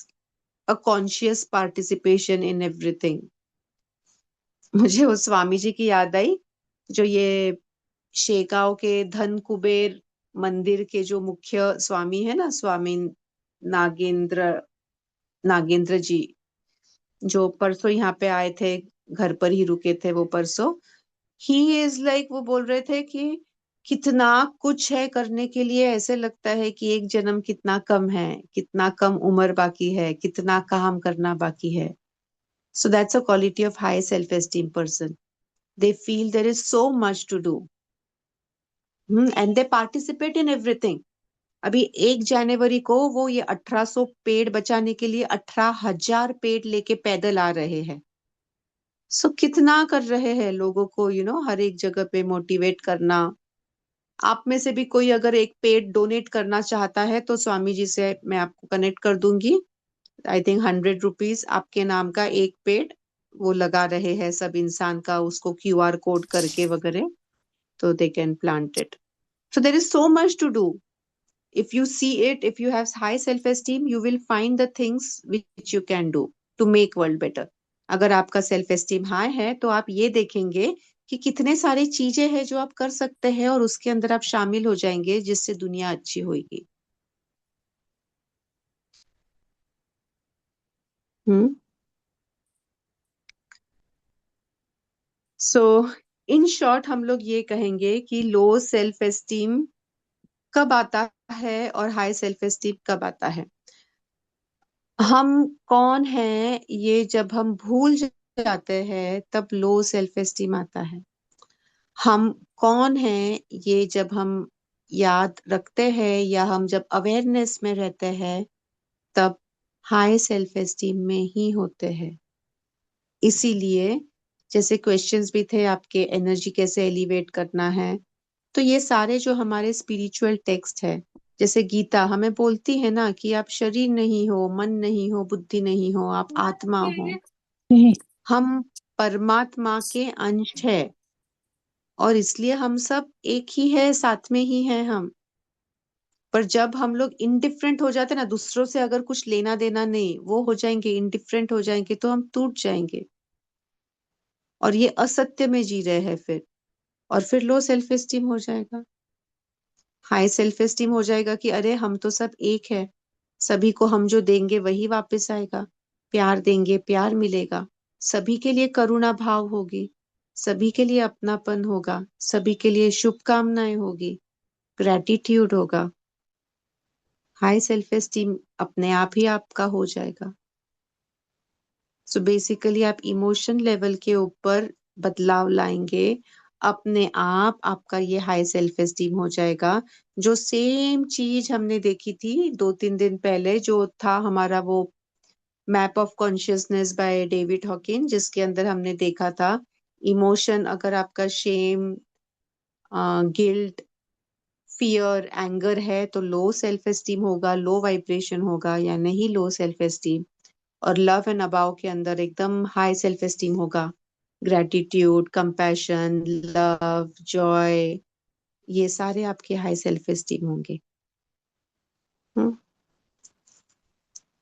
a conscious participation in everything. मुझे वो स्वामी जी की याद आई जो ये शेगांव के धन कुबेर मंदिर के जो मुख्य स्वामी है ना, स्वामी नागेंद्र नागेंद्र जी, जो परसों यहाँ पे आए थे, घर पर ही रुके थे वो परसों। ही इज लाइक, वो बोल रहे थे कि कितना कुछ है करने के लिए, ऐसे लगता है कि एक जन्म कितना कम है, कितना कम उम्र बाकी है, कितना काम करना बाकी है। So that's a quality of high self esteem person. They feel there is so much to do and they participate in everything. अभी 1 जनवरी को वो ये 1800 पेड़ बचाने के लिए 18,000 पेड़ लेके पैदल आ रहे हैं। सो कितना कर रहे हैं लोगों को हर एक जगह पे मोटिवेट करना। आप में से भी कोई अगर एक पेड़ डोनेट करना चाहता है तो स्वामी जी से मैं आपको कनेक्ट कर दूंगी। आई थिंक 100 रुपीज आपके नाम का एक पेड़ वो लगा रहे हैं सब इंसान का, उसको QR कोड करके वगैरह, तो they can plant it. So there is so much to do. if you see it, if you have high self esteem, you will find the things which you can do to make world better. अगर आपका self esteem high है तो आप ये देखेंगे कि कितने सारी चीजें हैं जो आप कर सकते हैं और उसके अंदर आप शामिल हो जाएंगे जिससे दुनिया अच्छी होगी। सो इन शॉर्ट हम लोग ये कहेंगे कि लो सेल्फ एस्टीम कब आता है और हाई सेल्फ एस्टीम कब आता है। हम कौन हैं ये जब हम भूल जाते हैं तब लो सेल्फ एस्टीम आता है। हम कौन हैं ये जब हम याद रखते हैं या हम जब अवेयरनेस में रहते हैं तब हाई सेल्फ एस्टीम में ही होते हैं। इसीलिए जैसे क्वेश्चंस भी थे आपके, एनर्जी कैसे एलिवेट करना है, तो ये सारे जो हमारे स्पिरिचुअल टेक्स्ट है, जैसे गीता हमें बोलती है ना कि आप शरीर नहीं हो, मन नहीं हो, बुद्धि नहीं हो, आप आत्मा हो। हम परमात्मा के अंश है। और इसलिए हम सब एक ही है, साथ में ही हैं हम। पर जब हम लोग इनडिफरेंट हो जाते हैं ना, दूसरों से अगर कुछ लेना देना नहीं, वो हो जाएंगे इनडिफरेंट हो जाएंगे, तो हम टूट जाएंगे और ये असत्य में जी रहे हैं फिर। और फिर लो सेल्फ एस्टीम हो जाएगा, हाई सेल्फ एस्टीम हो जाएगा कि अरे हम तो सब एक है, सभी को हम जो देंगे वही वापस आएगा, प्यार देंगे प्यार मिलेगा, सभी के लिए करुणा भाव होगी, सभी के लिए अपनापन होगा, सभी के लिए शुभकामनाएं होगी, ग्रैटिट्यूड होगा। हाई सेल्फ एस्टीम अपने आप ही आपका हो जाएगा। सो बेसिकली आप इमोशन लेवल के ऊपर बदलाव लाएंगे, अपने आप आपका ये हाई सेल्फ एस्टीम हो जाएगा। जो सेम चीज हमने देखी थी 2-3 दिन पहले, जो था हमारा वो map of consciousness by David Hawking, जिसके अंदर हमने देखा था इमोशन अगर आपका शेम, गिल्ट, फियर, एंगर है तो लो सेल्फ एस्टीम होगा, लो वाइब्रेशन होगा, या नहीं लो सेल्फ एस्टीम। और लव एंड अबाव के अंदर एकदम हाई सेल्फ एस्टीम होगा, ग्रेटिट्यूड, कंपैशन, लव, जॉय, ये सारे आपके हाई सेल्फ एस्टीम होंगे।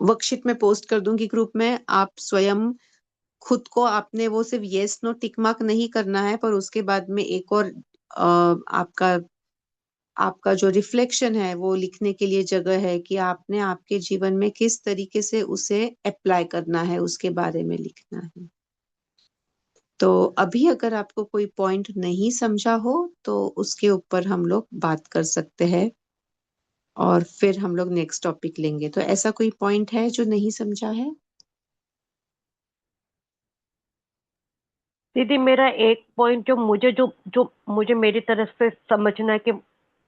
वर्कशीट में पोस्ट कर दूंगी ग्रुप में, आप स्वयं खुद को, आपने वो सिर्फ येस नो टिक मार्क नहीं करना है, पर उसके बाद में एक और आपका आपका जो रिफ्लेक्शन है वो लिखने के लिए जगह है कि आपने आपके जीवन में किस तरीके से उसे अप्लाई करना है, उसके बारे में लिखना है। तो अभी अगर आपको कोई पॉइंट नहीं समझा हो तो उसके ऊपर हम लोग बात कर सकते हैं और फिर हम लोग नेक्स्ट टॉपिक लेंगे। तो ऐसा कोई पॉइंट है जो नहीं समझा है? दीदी मेरा एक पॉइंट जो मुझे मेरी तरफ से समझना है, कि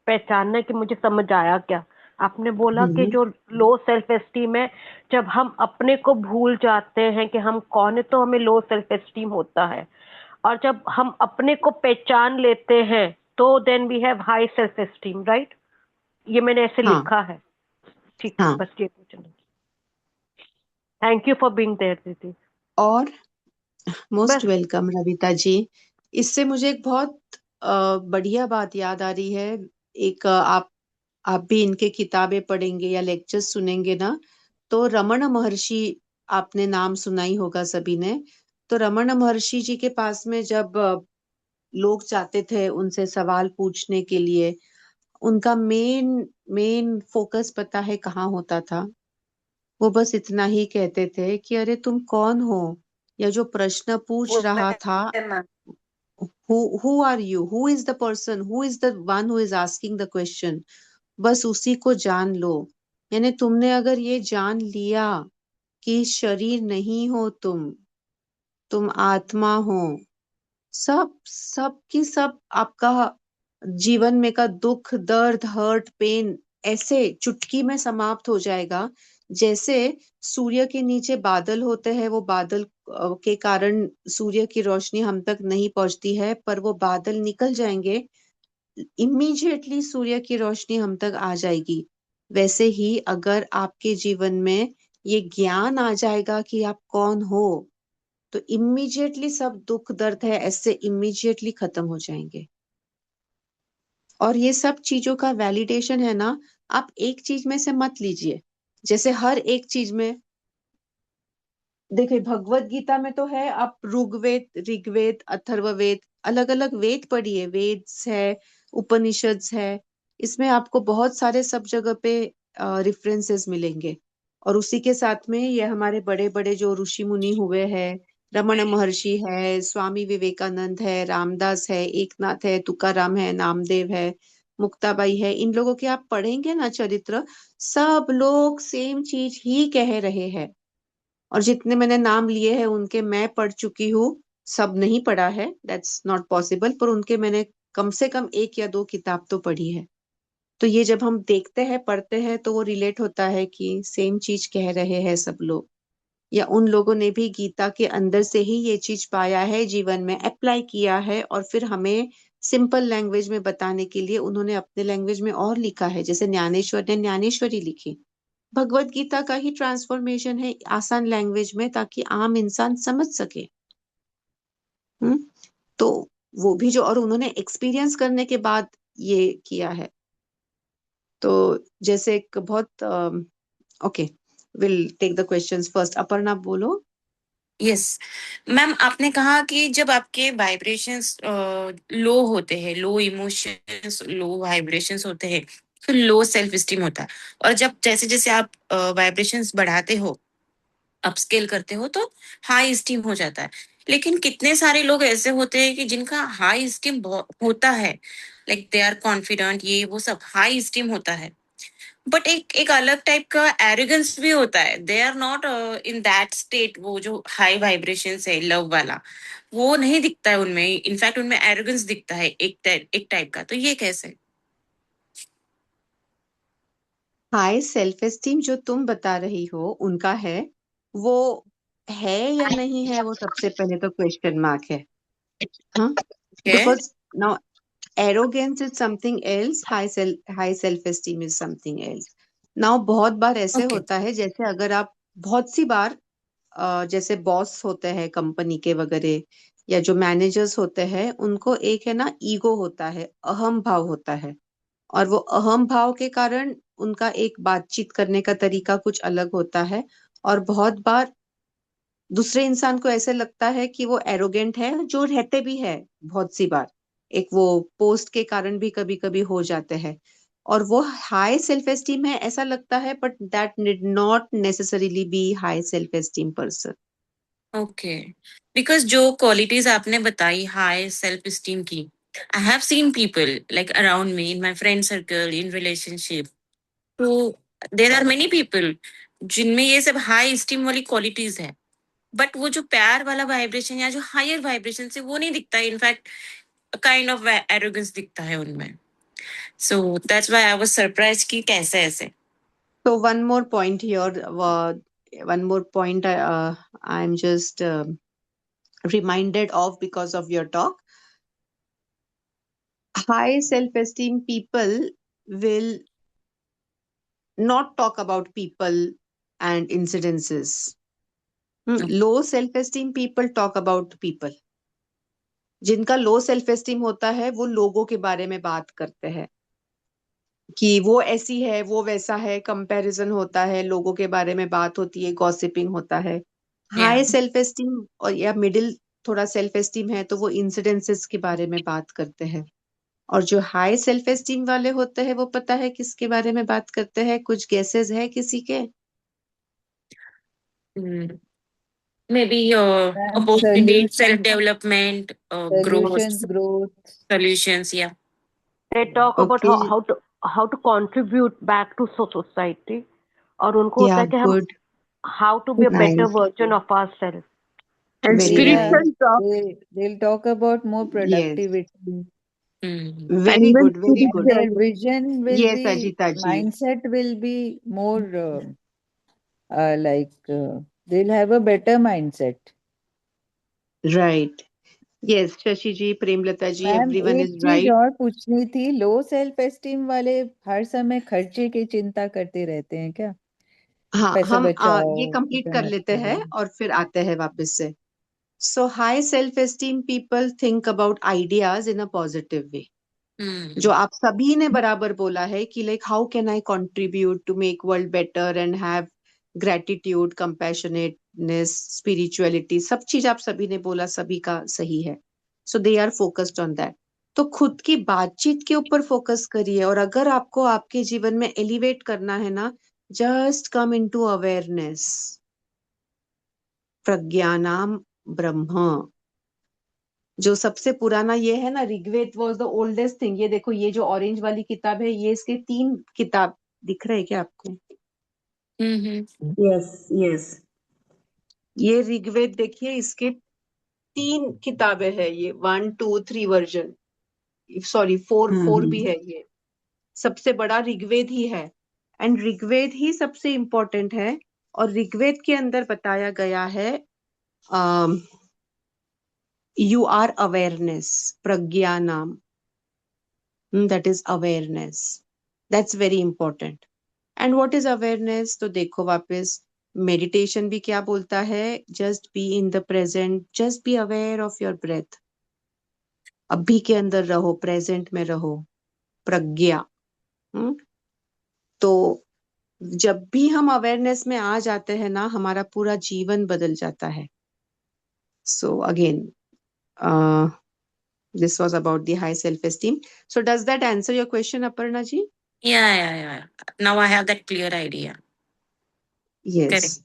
पहचानना है कि मुझे समझ आया क्या। आपने बोला कि हम्म। जो लो सेल्फ एस्टीम है, जब हम अपने को भूल जाते हैं कि हम कौन है तो हमें लो सेल्फ एस्टीम होता है, और जब हम अपने को पहचान लेते हैं तो then we have high self esteem, right? ये मैंने ऐसे हाँ लिखा है। ठीक है, हाँ। बस ये पूछना। Thank you for being there दीदी। और मोस्ट बस। वेलकम रविता जी। इससे मुझे एक बहुत बढ़िया बात याद आ रही है। एक आप भी इनके किताबें पढ़ेंगे या लेक्चर्स सुनेंगे ना, तो रमण महर्षि, आपने नाम सुना ही होगा सभी ने। तो रमण महर्षि जी के पास में जब लोग जाते थे उनसे सवाल पूछने के लिए, उनका मेन मेन फोकस पता है कहाँ होता था? वो बस इतना ही कहते थे कि अरे तुम कौन हो, या जो प्रश्न पूछ रहा था, who are you, who is the person, who is the one who is asking the question, बस उसी को जान लो। यानी तुमने अगर ये जान लिया कि शरीर नहीं हो तुम आत्मा हो, सब सब की सब आपका जीवन में का दुख, दर्द, हर्ट, पेन ऐसे चुटकी में समाप्त हो जाएगा। जैसे सूर्य के नीचे बादल होते हैं, वो बादल के कारण सूर्य की रोशनी हम तक नहीं पहुंचती है, पर वो बादल निकल जाएंगे, इमीडिएटली सूर्य की रोशनी हम तक आ जाएगी। वैसे ही अगर आपके जीवन में ये ज्ञान आ जाएगा कि आप कौन हो, तो इमीडिएटली सब दुख दर्द है ऐसे इमीडिएटली खत्म हो जाएंगे। और ये सब चीजों का वैलिडेशन है ना, आप एक चीज में से मत लीजिए। जैसे हर एक चीज में देखिए, भगवत गीता में तो है, आप ऋग्वेद, ऋग्वेद, अथर्ववेद, अलग अलग वेद पढ़िए, वेद्स है, उपनिषद्स है, इसमें आपको बहुत सारे सब जगह पे रेफरेंसेस मिलेंगे। और उसी के साथ में ये हमारे बड़े बड़े जो ऋषि मुनि हुए हैं, रमण महर्षि है, स्वामी विवेकानंद है, रामदास है, एकनाथ है, तुकाराम है, नामदेव है, मुक्ताबाई है, इन लोगों के आप पढ़ेंगे ना चरित्र, सब लोग सेम चीज ही कह रहे हैं। और जितने मैंने नाम लिए हैं उनके मैं पढ़ चुकी हूँ, सब नहीं पढ़ा है, दैट्स नॉट पॉसिबल, पर उनके मैंने कम से कम 1 या 2 किताब तो पढ़ी है। तो ये जब हम देखते हैं, पढ़ते हैं, तो वो रिलेट होता है कि सेम चीज कह रहे हैं सब लोग, या उन लोगों ने भी गीता के अंदर से ही ये चीज पाया है, जीवन में अप्लाई किया है, और फिर हमें सिंपल लैंग्वेज में बताने के लिए उन्होंने अपने लैंग्वेज में और लिखा है। जैसे ज्ञानेश्वर ने ज्ञानेश्वरी लिखी, भगवत गीता का ही ट्रांसफॉर्मेशन है आसान लैंग्वेज में, ताकि आम इंसान समझ सके। हम्म। तो वो भी जो, और उन्होंने एक्सपीरियंस करने के बाद ये किया है। तो जैसे एक बहुत okay, will take the questions first. Aparna बोलो। यस मैम, आपने कहा कि जब आपके वाइब्रेशंस लो होते हैं, लो इमोशंस, लो वाइब्रेशंस होते हैं, तो लो सेल्फ स्टीम होता है। और जब जैसे जैसे आप वाइब्रेशंस बढ़ाते हो, अपस्केल करते हो, तो हाई स्टीम हो जाता है। लेकिन कितने सारे लोग ऐसे होते हैं कि जिनका हाई स्टीम होता है, लाइक दे आर कॉन्फिडेंट, ये वो सब हाई स्टीम होता है, बट एक एक अलग टाइप का एरोगेंस भी होता है। They are not in that state. वो जो हाई वाइब्रेशन है लव वाला, वो नहीं दिखता है उनमें। इनफैक्ट उनमें एरोगेंस दिखता है एक टाइप का। तो ये कैसे? हाई सेल्फ एस्टीम जो तुम बता रही हो उनका है, वो है या नहीं है, वो सबसे पहले तो क्वेश्चन मार्क है। हाँ, Okay. Because now arrogance is something else, high self esteem is something else. Now बहुत बार ऐसे Okay. होता है, जैसे अगर आप बहुत सी बार जैसे बॉस होते हैं कंपनी के वगैरह, या जो मैनेजर्स होते हैं, उनको एक है ना ईगो होता है, अहम भाव होता है। और वो अहम भाव के कारण उनका एक बातचीत करने का तरीका कुछ अलग होता है। और बहुत बार दूसरे इंसान को ऐसे लगता है कि वो एरोगेंट है, जो रहते भी है बहुत सी बार, एक वो पोस्ट के कारण भी कभी कभी हो जाते हैं। और वो हाई सेल्फ एस्टीम है ऐसा लगता है, but that did not necessarily B high self esteem person. Okay, because जो क्वालिटीज आपने बताई हाई सेल्फ स्टीम की, I have seen people like around me in my friend circle, in relationship. तो there are many people जिनमें ये सब high steam वाली qualities है, बट वो जो प्यार वाला वाइब्रेशन या जो हायर वाइब्रेशन से वो नहीं दिखता है। इनफैक्ट काइंड ऑफ एरोगेंस दिखता है उनमें। So that's why I was surprise कि कैसे ऐसे। So one more point here, one more point I'm just reminded of because of your talk. High self-esteem people will not talk about people and incidences. Low self-esteem people talk about people. जिनका लो self esteem होता है, वो लोगों के बारे में बात करते हैं कि वो ऐसी है, वो वैसा है, कंपैरिजन होता है, लोगों के बारे में बात होती है, गॉसिपिंग होता है। या हाई सेल्फ एस्टीम और या मिडिल थोड़ा सेल्फ एस्टीम है, तो वो इंसिडेंसेस के बारे में बात करते हैं। और जो हाई सेल्फ एस्टीम वाले होते हैं, वो पता है किसके बारे में बात करते हैं? कुछ गेसेस है किसी के? May be Ma'am, opportunity, self development, growth, solutions, growth. Solutions या They talk about okay, how to contribute back to society, और उनको होता या है कि हम good, how to be a better nice, version of ourselves. And very Yeah, nice, spiritual talk. they'll talk about more yes, productivity. And very even good, very And good. their spiritual. vision will yes be, Ajita ji, mindset will be more they'll have a better mindset. Right. Yes Shashi ji, Premlata ji, ma'am, everyone एक is चीज right. और पूछनी थी, लो self esteem वाले हर समय खर्चे की चिंता करते रहते हैं क्या? हाँ, पैसा हम बचाओ, ये कंप्लीट कर इतना लेते हैं करो। और फिर आते हैं वापस से। So high self esteem people think about ideas in a positive way. जो आप सभी ने बराबर बोला है कि like how can I contribute to make world better and have gratitude, compassionateness, spirituality, सब चीज आप सभी ने बोला, सभी का सही है। So they are focused on that. तो खुद की बातचीत के ऊपर फोकस करिए, और अगर आपको आपके जीवन में एलिवेट करना है ना, जस्ट कम इनटू अवेयरनेस। प्रज्ञानाम ब्रह्म, जो सबसे पुराना ये है ना, Rigveda was the oldest thing. ये देखो, ये जो ऑरेंज वाली किताब है, ये इसके 3 किताब दिख रहे हैं क्या आपको? यस यस, ये ऋग्वेद देखिए, इसके 3 किताबें हैं, ये 1 2 3 वर्जन, सॉरी 4 भी है। ये सबसे बड़ा ऋग्वेद ही है, एंड ऋग्वेद ही सबसे इम्पोर्टेंट है। और ऋग्वेद के अंदर बताया गया है यू आर अवेयरनेस, प्रज्ञानाम, that is awareness, that's very important. And what is awareness? तो देखो वापस, मेडिटेशन भी क्या बोलता है? Just be in the present, just be aware of your breath. अभी के अंदर रहो, प्रेजेंट में रहो, प्रज्ञा। हम्म तो जब भी हम अवेयरनेस में आ जाते हैं ना, हमारा पूरा जीवन बदल जाता है। So again, this was about the high self-esteem. So does that answer your question, Aparna ji? Yeah. Now I have that clear idea. Yes. Correct.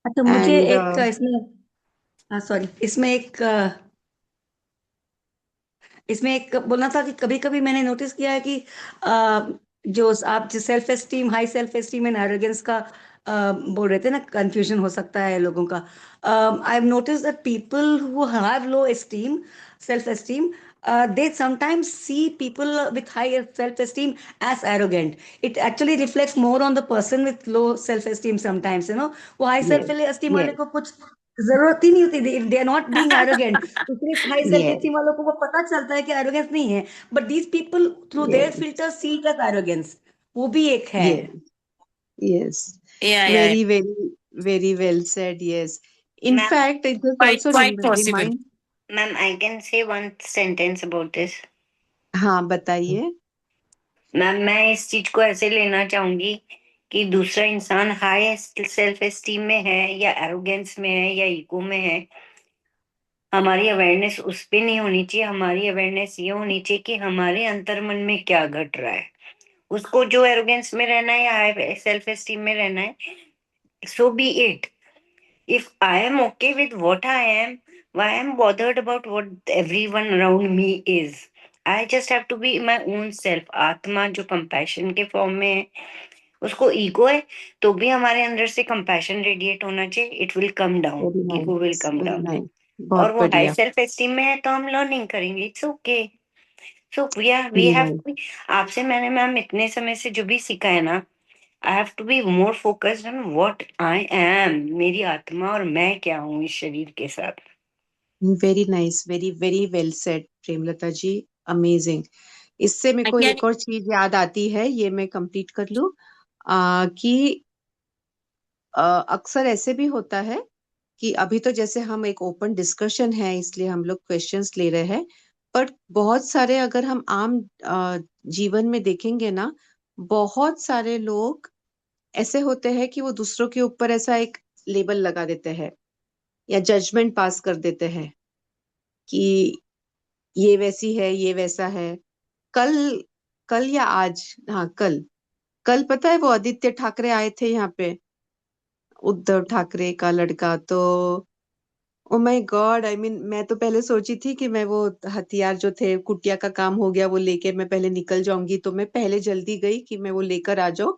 अच्छा, मुझे And एक इसमें सॉरी इसमें एक बोलना था कि कभी कभी मैंने नोटिस किया है कि जो आप जो self esteem, high self esteem and arrogance का बोल रहे थे ना, कंफ्यूजन हो सकता है लोगों का। I have notice that people who have low esteem, self esteem, they sometimes see people with high self-esteem as arrogant. It actually reflects more on the person with low self-esteem sometimes, you know. वो high yes, self-esteem वाले yes, को कुछ जरूरत ही नहीं होती, they are not being arrogant. तो सिर्फ high self yes, esteem वालों को वो पता चलता है कि एरोगेंस नहीं है, but these people through their yes, filter see it as arrogance. वो भी एक है। yes, yes. Yeah. Very, very, very well said. Yes. In Ma'am, fact, it just also Quite possible. remind. ma'am, I can say one sentence about this. हाँ, बताइए। Ma'am, मैं इस चीज को ऐसे लेना चाहूंगी कि दूसरा इंसान हाई सेल्फ एस्टीम में है या एरोगेंस में है या इको में है, हमारी अवेयरनेस उस पे नहीं होनी चाहिए। हमारी अवेयरनेस ये होनी चाहिए कि हमारे अंतर्मन में क्या घट रहा है। उसको जो एरोगेंस में रहना है या हाई सेल्फ एस्टीम में रहना है, so be it. If I am okay with what I am, why I am bothered about what everyone around me is? I just have to be my own self. आत्मा जो compassion के form में है, उसको ego है तो भी हमारे अंदर से कंपैशन रेडिएट होना चाहिए। It will come down, Very ego will nice, come very down. nice. और बहुत वो हाई बढ़िया। सेल्फ एस्टीम में है तो हम लर्निंग करेंगे, it's okay. So we Very have, nice. आपसे मैंने मैम इतने समय से जो भी सीखा है ना, I have to be more focused on what I am, मेरी आत्मा और मैं क्या हूँ इस शरीर के साथ। Very nice. Very, very well said, Premlata जी। Amazing. इससे मेरे को Again, एक और चीज याद आती है, ये मैं कंप्लीट कर लूं। कि अक्सर ऐसे भी होता है कि अभी तो जैसे हम एक ओपन डिस्कशन है इसलिए हम लोग क्वेश्चंस ले रहे हैं, पर बहुत सारे अगर हम आम जीवन में देखेंगे ना, बहुत सारे लोग ऐसे होते हैं कि वो दूसरों के ऊपर ऐसा एक लेबल लगा देते हैं या जजमेंट पास कर देते हैं कि ये वैसी है, ये वैसा है। कल कल या आज, हाँ कल, कल पता है वो आदित्य ठाकरे आए थे यहाँ पे, उद्धव ठाकरे का लड़का। तो oh my God, I mean मैं तो पहले सोची थी कि मैं वो हथियार जो थे, कुटिया का काम हो गया वो लेके मैं पहले निकल जाऊंगी, तो मैं पहले जल्दी गई कि मैं वो लेकर आ जाऊं।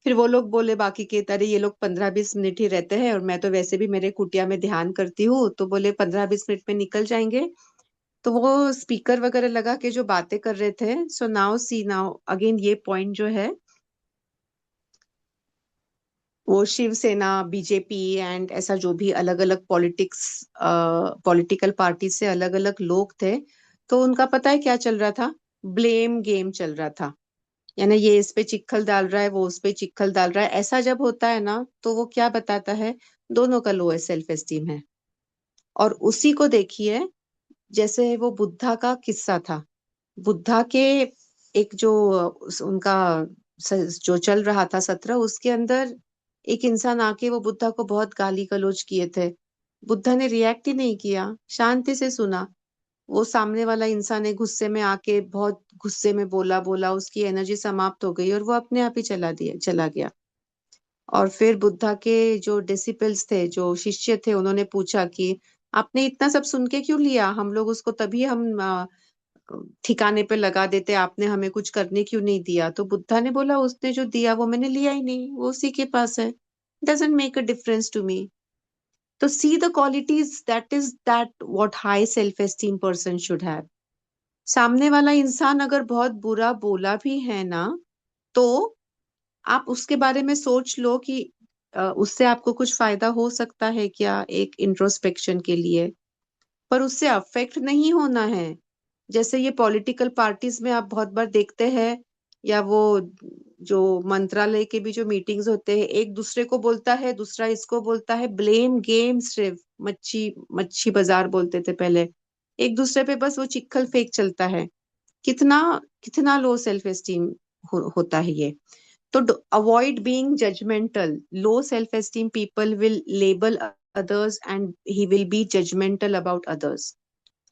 फिर वो लोग बोले बाकी के, अरे ये लोग 15-20 मिनट ही रहते हैं और मैं तो वैसे भी मेरे कुटिया में ध्यान करती हूँ, तो बोले 15-20 मिनट में निकल जाएंगे। तो वो स्पीकर वगैरह लगा के जो बातें कर रहे थे, so now see, now again ये पॉइंट जो है, वो शिवसेना, बीजेपी एंड ऐसा जो भी अलग अलग पॉलिटिकल पार्टी से अलग अलग लोग थे, तो उनका पता है क्या चल रहा था? ब्लेम गेम चल रहा था। यानी ये इस पे चिक्खल डाल रहा है, वो उस पे चिक्खल डाल रहा है। ऐसा जब होता है ना, तो वो क्या बताता है? दोनों का लो सेल्फ एस्टीम है। और उसी को देखिए, जैसे वो बुद्धा का किस्सा था। बुद्धा के एक जो उनका जो चल रहा था सत्र, उसके अंदर एक इंसान आके वो बुद्धा को बहुत गाली गलौज किए थे। बुद्धा ने रिएक्ट ही नहीं किया, शांति से सुना। वो सामने वाला इंसान ने गुस्से में आके बहुत गुस्से में बोला बोला, उसकी एनर्जी समाप्त हो गई और वो अपने आप ही चला गया। और फिर बुद्धा के जो डिसिपल्स थे, जो शिष्य थे, उन्होंने पूछा कि आपने इतना सब सुन के क्यों लिया? हम लोग उसको तभी हम ठिकाने पे लगा देते, आपने हमें कुछ करने क्यों नहीं दिया? तो बुद्धा ने बोला उसने जो दिया वो मैंने लिया ही नहीं, वो उसी के पास है, doesn't make a difference to me. तो see the qualities, that is that what high self esteem person should have. सामने वाला इंसान अगर बहुत बुरा बोला भी है ना, तो आप उसके बारे में सोच लो कि उससे आपको कुछ फायदा हो सकता है क्या, एक इंट्रोस्पेक्शन के लिए। पर उससे अफेक्ट नहीं होना है। जैसे ये पॉलिटिकल पार्टीज में आप बहुत बार देखते हैं, या वो जो मंत्रालय के भी जो मीटिंग्स होते हैं, एक दूसरे को बोलता है, दूसरा इसको बोलता है, ब्लेम गेम। सिर्फ मच्छी मच्छी बाजार बोलते थे पहले, एक दूसरे पे बस वो चिक्कल फेंक चलता है। कितना कितना लो सेल्फ एस्टीम होता है ये। तो avoid being judgemental. Low self esteem people will label others and he will be judgmental about others.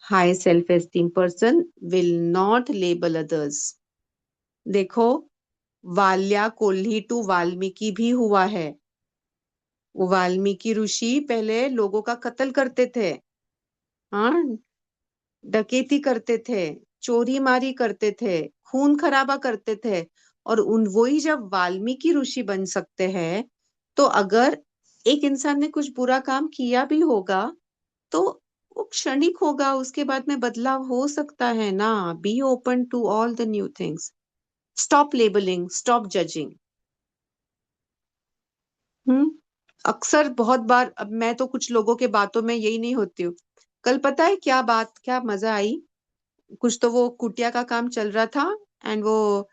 High self esteem person will not label others. देखो, वाल्या कोल्ही टू वाल्मीकि भी हुआ है। वो वाल्मीकि ऋषि पहले लोगों का कत्ल करते थे, हाँ, डकैती करते थे, चोरी मारी करते थे, खून खराबा करते थे, और वही जब वाल्मीकि ऋषि बन सकते हैं, तो अगर एक इंसान ने कुछ बुरा काम किया भी होगा तो वो क्षणिक होगा, उसके बाद में बदलाव हो सकता है ना। Be open to all the new things. Stop labelling, stop judging. अक्सर बहुत बार, अब मैं तो कुछ लोगों के बातों में यही नहीं होती हूँ। कल पता है क्या बात, क्या मजा आई। कुछ तो वो कुटिया का काम चल रहा था, एंड वो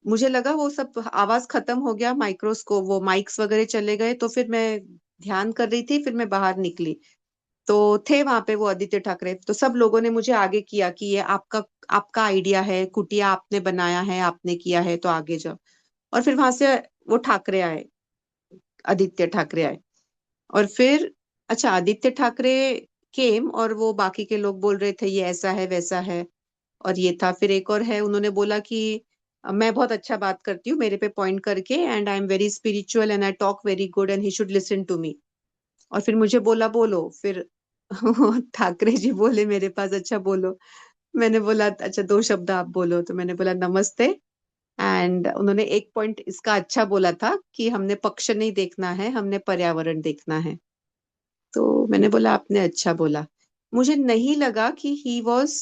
मुझे लगा वो सब आवाज खत्म हो गया, माइक्रोस्कोप वो माइक्स वगैरह चले गए, तो फिर मैं ध्यान कर रही थी, फिर मैं बाहर निकली तो थे वहां पे वो आदित्य ठाकरे। तो सब लोगों ने मुझे आगे किया कि ये आपका आपका आइडिया है, कुटिया आपने बनाया है, आपने किया है, तो आगे जाओ। और फिर वहां से वो ठाकरे आए, आदित्य ठाकरे आए, और फिर अच्छा आदित्य ठाकरे केम, और वो बाकी के लोग बोल रहे थे ये ऐसा है वैसा है, और ये था। फिर एक और है, उन्होंने बोला कि मैं बहुत अच्छा बात करती हूँ मेरे पे पॉइंट करके, and I am very spiritual and I talk very good and he should listen to me. और फिर मुझे बोला बोलो, फिर ठाकरे जी बोले मेरे पास, अच्छा बोलो। मैंने बोला अच्छा 2 शब्द आप बोलो, तो मैंने बोला नमस्ते। एंड उन्होंने एक पॉइंट इसका अच्छा बोला था कि हमने पक्ष नहीं देखना है, हमने पर्यावरण देखना है। तो मैंने बोला आपने अच्छा बोला। मुझे नहीं लगा कि he was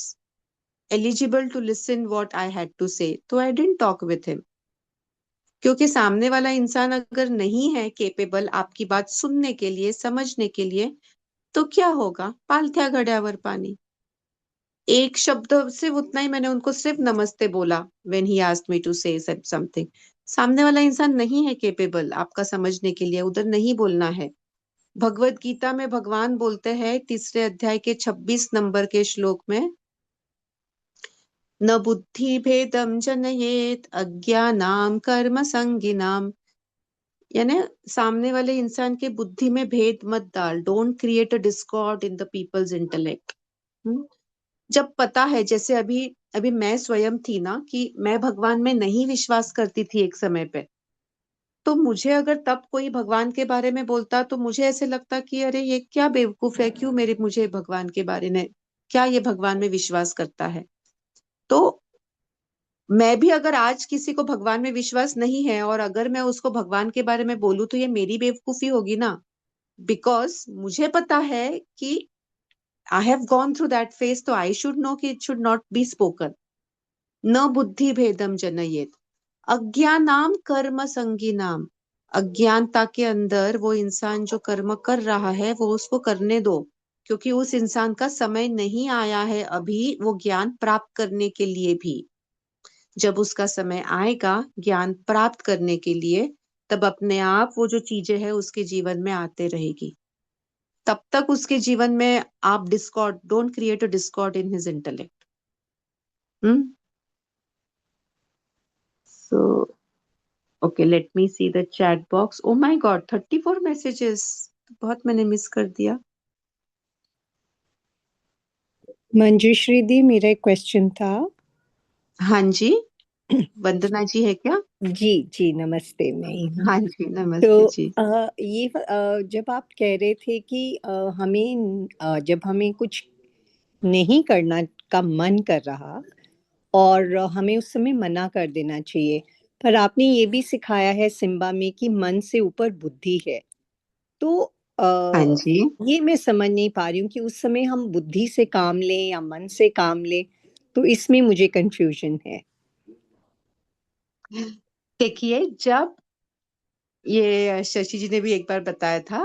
eligible to listen what I had to say, तो I didn't talk with him. क्योंकि सामने वाला इंसान अगर नहीं है केपेबल आपकी बात सुनने के लिए, समझने के लिए, तो क्या होगा, पालथ्या घड्यावर पानी। एक शब्द से उतना ही मैंने उनको सिर्फ नमस्ते बोला, when he asked me to say something. सामने वाला इंसान नहीं है केपेबल आपका समझने के लिए, उधर नहीं बोलना है। भगवत गीता में भगवान बोलते हैं 3 अध्याय के 26 नंबर के श्लोक में, न बुद्धि भेदम जनयेत अज्ञानाम कर्म संगिनाम। यानी सामने वाले इंसान के बुद्धि में भेद मत डाल, don't create a discord in the people's intellect. जब पता है, जैसे अभी अभी मैं स्वयं थी ना, कि मैं भगवान में नहीं विश्वास करती थी एक समय पे, तो मुझे अगर तब कोई भगवान के बारे में बोलता तो मुझे ऐसे लगता कि अरे ये क्या बेवकूफ है, क्यों मेरे मुझे भगवान के बारे में, क्या ये भगवान में विश्वास करता है। तो मैं भी अगर आज किसी को भगवान में विश्वास नहीं है और अगर मैं उसको भगवान के बारे में बोलूं तो ये मेरी बेवकूफी होगी ना। बिकॉज मुझे पता है कि I have gone through that phase, तो आई शुड नो कि it should not be spoken. न बुद्धि भेदम जनयेत अज्ञानाम कर्म संगीनाम। अज्ञानता के अंदर वो इंसान जो कर्म कर रहा है वो उसको करने दो, क्योंकि उस इंसान का समय नहीं आया है अभी वो ज्ञान प्राप्त करने के लिए भी। जब उसका समय आएगा ज्ञान प्राप्त करने के लिए, तब अपने आप वो जो चीजें हैं उसके जीवन में आते रहेगी। तब तक उसके जीवन में आप Discord, don't create a discord in his intellect. So okay, let me see the chat box. Oh my God, 34 messages, बहुत मैंने मिस कर दिया। मंजूश्री दी, मेरा एक क्वेश्चन था। हाँ जी, वंदना जी है क्या? जी जी, नमस्ते, मैं ही हूँ। हाँ जी, नमस्ते तो जी। जब आप कह रहे थे कि हमें जब हमें कुछ नहीं करना का मन कर रहा और हमें उस समय मना कर देना चाहिए, पर आपने ये भी सिखाया है सिम्बा में कि मन से ऊपर बुद्धि है। तो हाँ जी, ये मैं समझ नहीं पा रही हूँ कि उस समय हम बुद्धि से काम लें या मन से काम लें, तो इसमें मुझे कंफ्यूजन है। देखिए, जब ये शशि जी ने भी एक बार बताया था,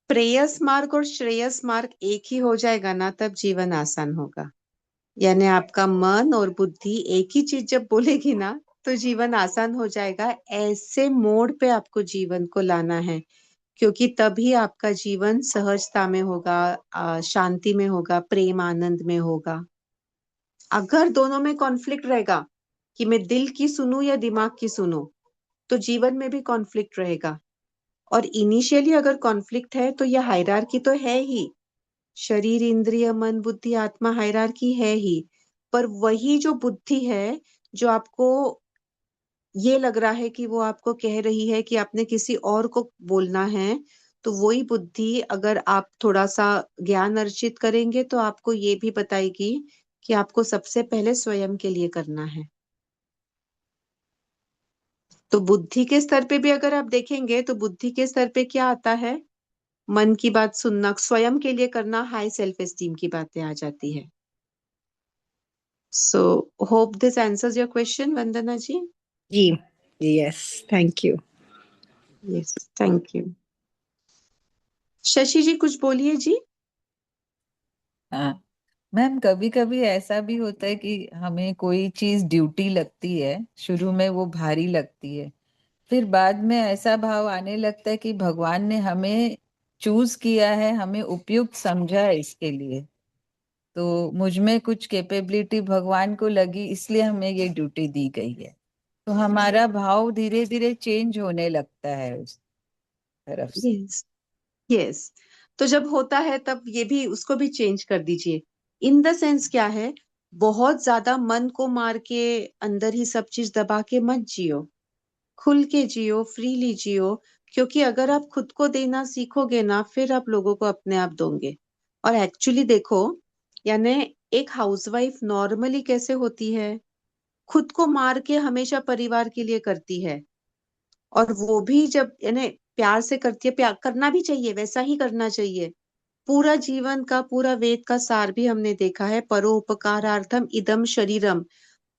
प्रेयस मार्ग और श्रेयस मार्ग एक ही हो जाएगा ना, तब जीवन आसान होगा। यानी आपका मन और बुद्धि एक ही चीज जब बोलेगी ना, तो जीवन आसान हो जाएगा। ऐसे मोड़ पे आपको जीवन को लाना है क्योंकि तभी आपका जीवन सहजता में होगा, शांति में होगा, प्रेम आनंद में होगा। अगर दोनों में कॉन्फ्लिक्ट रहेगा कि मैं दिल की सुनूं या दिमाग की सुनूं, तो जीवन में भी कॉन्फ्लिक्ट रहेगा। और इनिशियली अगर कॉन्फ्लिक्ट है तो यह हायरार्की तो है ही, शरीर इंद्रिय मन बुद्धि आत्मा हायरार्की है ही, पर वही जो बुद्धि है जो आपको ये लग रहा है कि वो आपको कह रही है कि आपने किसी और को बोलना है, तो वही बुद्धि अगर आप थोड़ा सा ज्ञान अर्जित करेंगे तो आपको ये भी बताएगी कि आपको सबसे पहले स्वयं के लिए करना है। तो बुद्धि के स्तर पे भी अगर आप देखेंगे तो बुद्धि के स्तर पे क्या आता है, मन की बात सुनना, स्वयं के लिए करना, हाई सेल्फ एस्टीम की बातें आ जाती है। So hope this answers your question Vandana ji. जी, yes, thank you. Yes, thank you. Shashi ji कुछ बोलिए जी। हाँ मैम, कभी कभी ऐसा भी होता है कि हमें कोई चीज ड्यूटी लगती है, शुरू में वो भारी लगती है, फिर बाद में ऐसा भाव आने लगता है कि भगवान ने हमें चूज किया है, हमें उपयुक्त समझा है इसके लिए, तो मुझ में कुछ कैपेबिलिटी भगवान को लगी, इसलिए हमें ये ड्यूटी दी गई है। तो हमारा भाव धीरे धीरे चेंज होने लगता है उस तरफ से। Yes yes. तो जब होता है तब ये भी उसको भी चेंज कर दीजिए। इन द सेंस क्या है, बहुत ज्यादा मन को मार के अंदर ही सब चीज दबा के मत जियो, खुल के जियो, फ्रीली जियो। क्योंकि अगर आप खुद को देना सीखोगे ना, फिर आप लोगों को अपने आप दोगे। और एक्चुअली देखो, यानी एक हाउसवाइफ नॉर्मली कैसे होती है, खुद को मार के हमेशा परिवार के लिए करती है। और वो भी जब यानी प्यार से करती है, प्यार करना भी चाहिए, वैसा ही करना चाहिए। पूरा जीवन का, पूरा वेद का सार भी हमने देखा है, परोपकारार्थम इदम शरीरम।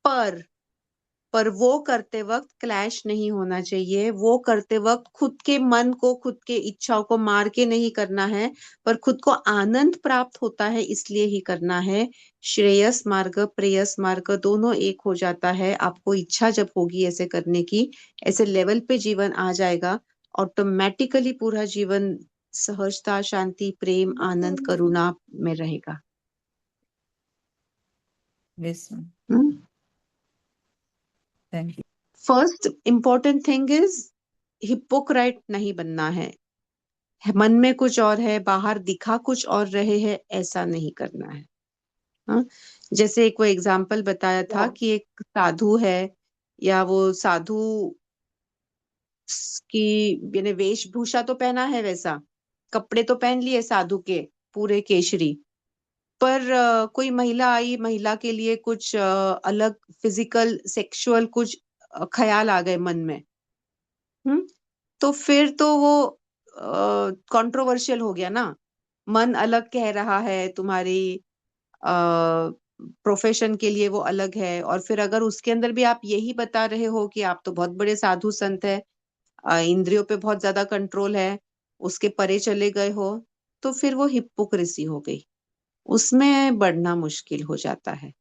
पर पर वो करते वक्त क्लैश नहीं होना चाहिए, वो करते वक्त खुद के मन को, खुद के इच्छाओं को मार के नहीं करना है, पर खुद को आनंद प्राप्त होता है इसलिए ही करना है। श्रेयस मार्ग प्रेयस मार्ग दोनों एक हो जाता है। आपको इच्छा जब होगी ऐसे करने की, ऐसे लेवल पे जीवन आ जाएगा, ऑटोमेटिकली पूरा जीवन सहजता शांति प्रेम आनंद करुणा में रहेगा। Yes, thank you. First important thing is hypocrite नहीं बनना है। मन में कुछ और है, बाहर दिखा कुछ और रहे हैं, ऐसा नहीं करना है। हाँ? जैसे एक वो एग्जाम्पल बताया था कि एक साधु है, या वो साधु की यानी वेशभूषा तो पहना है, वैसा कपड़े तो पहन लिए साधु के पूरे केशरी, पर कोई महिला आई, महिला के लिए कुछ अलग फिजिकल सेक्सुअल कुछ ख्याल आ गए मन में। तो फिर तो वो कंट्रोवर्शियल हो गया ना। मन अलग कह रहा है, तुम्हारी प्रोफेशन के लिए वो अलग है, और फिर अगर उसके अंदर भी आप यही बता रहे हो कि आप तो बहुत बड़े साधु संत है, इंद्रियों पे बहुत ज्यादा कंट्रोल है, उसके परे चले गए हो, तो फिर वो हिपोक्रेसी हो गई, उसमें बढ़ना मुश्किल हो जाता है।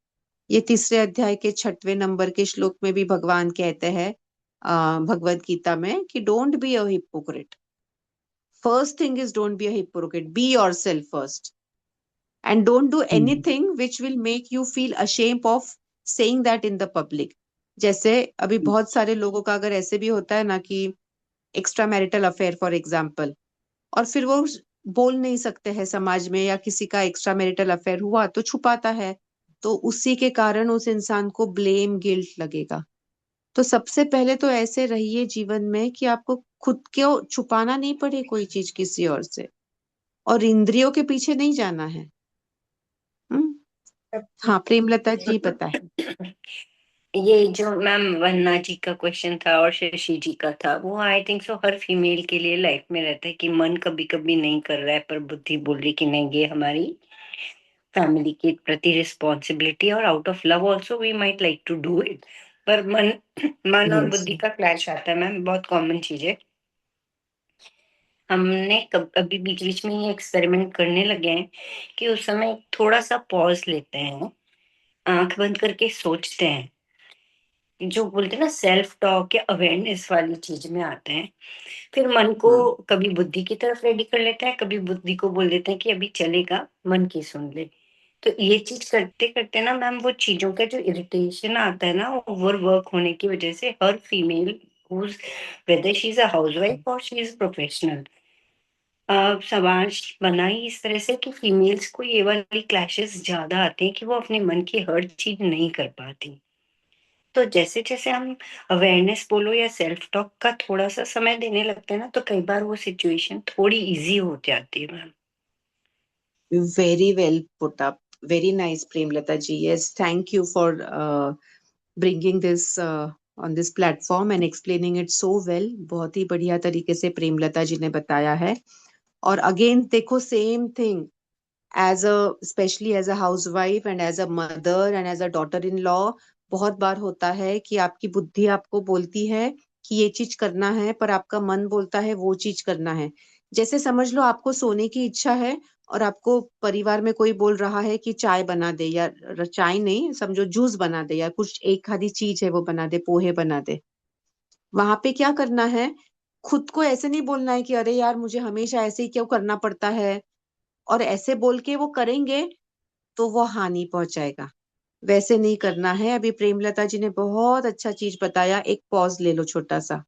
ये तीसरे अध्याय के 6वें नंबर के श्लोक में भी भगवान कहते हैं भगवत गीता में कि don't be a hypocrite. First thing is don't be a hypocrite. Be yourself first. And don't do anything which will make you feel ashamed of saying that in the public. जैसे अभी बहुत सारे लोगों का अगर ऐसे भी होता है ना कि extra marital affair for example, और फिर वो बोल नहीं सकते हैं समाज में, या किसी का एक्स्ट्रा मैरिटल अफेयर हुआ तो छुपाता है, तो उसी के कारण उस इंसान को ब्लेम गिल्ट लगेगा। तो सबसे पहले तो ऐसे रहिए जीवन में कि आपको खुद को छुपाना नहीं पड़े कोई चीज किसी और से, और इंद्रियों के पीछे नहीं जाना है। हाँ प्रेमलता जी बताए। ये जो मैम वन्ना जी का क्वेश्चन था और शशि जी का था, वो I think so her female के लिए लाइफ में रहता है कि मन कभी कभी नहीं कर रहा है, पर बुद्धि बोल रही कि नहीं, ये हमारी फैमिली के प्रति रिस्पॉन्सिबिलिटी, और out of love also we might like to do it, पर मन और बुद्धि का क्लैश आता है मैम, बहुत कॉमन चीज है। हमने अभी बीच बीच में ये एक्सपेरिमेंट करने लगे हैं कि उस समय थोड़ा सा पॉज लेते हैं, आंख बंद करके सोचते हैं जो बोलते हैं ना सेल्फ टॉक या अवेयरनेस वाली चीज में आते हैं। फिर मन को हाँ कभी बुद्धि की तरफ रेडी कर लेता है, कभी बुद्धि को बोल देते हैं कि अभी चलेगा, मन की सुन ले। तो ये चीज करते करते ना मैम वो चीजों का जो इरिटेशन आता है ना ओवर वर्क होने की वजह से हर female whether she is a housewife और शी इज प्रोफेशनल, समाज बना ही इस तरह से कि फीमेल्स को ये वाली क्लैशेस ज्यादा आते हैं कि वो अपने मन की हर चीज नहीं कर पाती। तो जैसे जैसे हम अवेयरनेस बोलो या सेल्फ टॉक का थोड़ा सा समय देने लगते हैं ना तो कई बार वो सिचुएशन थोड़ी इजी हो जाती है ma'am. very well put up. Very nice, Premlata ji. Yes, thank you for bringing this on this platform and explaining it so well. बहुत ही बढ़िया तरीके से प्रेमलता जी ने बताया है। और अगेन देखो same thing as a specially as a housewife and as a mother and as a daughter in law बहुत बार होता है कि आपकी बुद्धि आपको बोलती है कि ये चीज करना है पर आपका मन बोलता है वो चीज करना है। जैसे समझ लो आपको सोने की इच्छा है और आपको परिवार में कोई बोल रहा है कि चाय बना दे या चाय नहीं समझो जूस बना दे या कुछ एक आधी चीज है वो बना दे, पोहे बना दे। वहां पे क्या करना है, खुद को ऐसे नहीं बोलना है कि अरे यार मुझे हमेशा ऐसे ही क्यों करना पड़ता है, और ऐसे बोल के वो करेंगे तो वो हानि पहुंचाएगा। वैसे नहीं करना है। अभी प्रेमलता जी ने बहुत अच्छा चीज बताया। एक पॉज ले लो छोटा सा।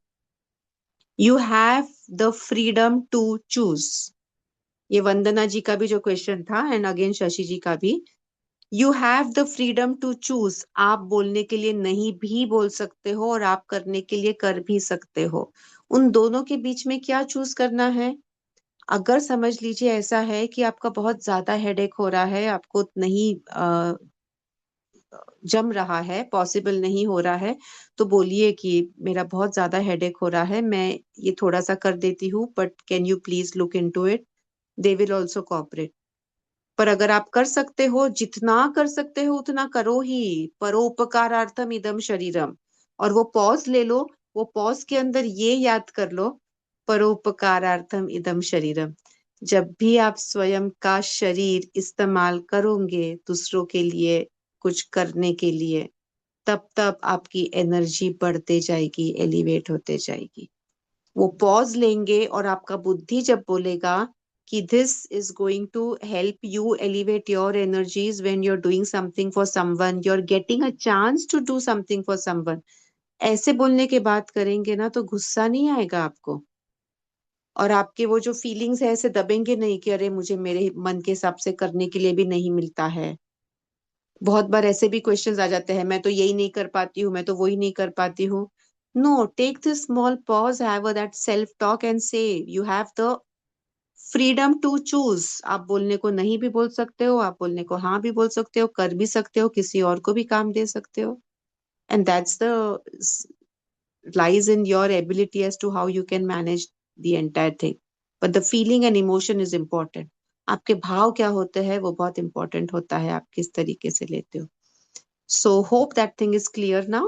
You have the freedom to choose. ये वंदना जी का भी जो क्वेश्चन था एंड अगेन शशि जी का भी। You have the freedom to choose. आप बोलने के लिए नहीं भी बोल सकते हो और आप करने के लिए कर भी सकते हो। उन दोनों के बीच में क्या चूज करना है? अगर समझ लीजिए ऐसा है कि आपका बहुत ज्यादा हेडेक हो रहा है, आपको नहीं जम रहा है, पॉसिबल नहीं हो रहा है, तो बोलिए कि मेरा बहुत ज्यादा हेडेक हो रहा है, मैं ये थोड़ा सा कर देती हूँ but can you please look into it. They will also cooperate. पर अगर आप कर सकते हो, जितना कर सकते हो उतना करो ही। परोपकारार्थम इदम शरीरम। और वो पॉज ले लो। वो पॉज के अंदर ये याद कर लो, परोपकारार्थम इदम शरीरम। जब भी आप स्वयं का शरीर इस्तेमाल करोगे दूसरों के लिए कुछ करने के लिए, तब तब आपकी एनर्जी बढ़ते जाएगी, एलिवेट होते जाएगी। वो पॉज लेंगे और आपका बुद्धि जब बोलेगा कि this is going to help you elevate your energies when you are doing something for someone, you are getting a chance to do something for someone, ऐसे बोलने के बाद करेंगे ना तो गुस्सा नहीं आएगा आपको। और आपके वो जो फीलिंग्स है ऐसे दबेंगे नहीं कि अरे मुझे मेरे मन के हिसाब से करने के लिए भी नहीं मिलता है। बहुत बार ऐसे भी क्वेश्चंस आ जाते हैं, मैं तो यही नहीं कर पाती हूँ, मैं तो वही नहीं कर पाती हूँ। No, take this small pause, have that self talk and say you have the freedom to choose. आप बोलने को नहीं भी बोल सकते हो, आप बोलने को हाँ भी बोल सकते हो, कर भी सकते हो, किसी और को भी काम दे सकते हो। And that's the lies in your ability as to how you can manage the entire thing. But the feeling and emotion is important. आपके भाव क्या होते हैं वो बहुत इंपॉर्टेंट होता है, आप किस तरीके से लेते हो। So hope that thing is clear now.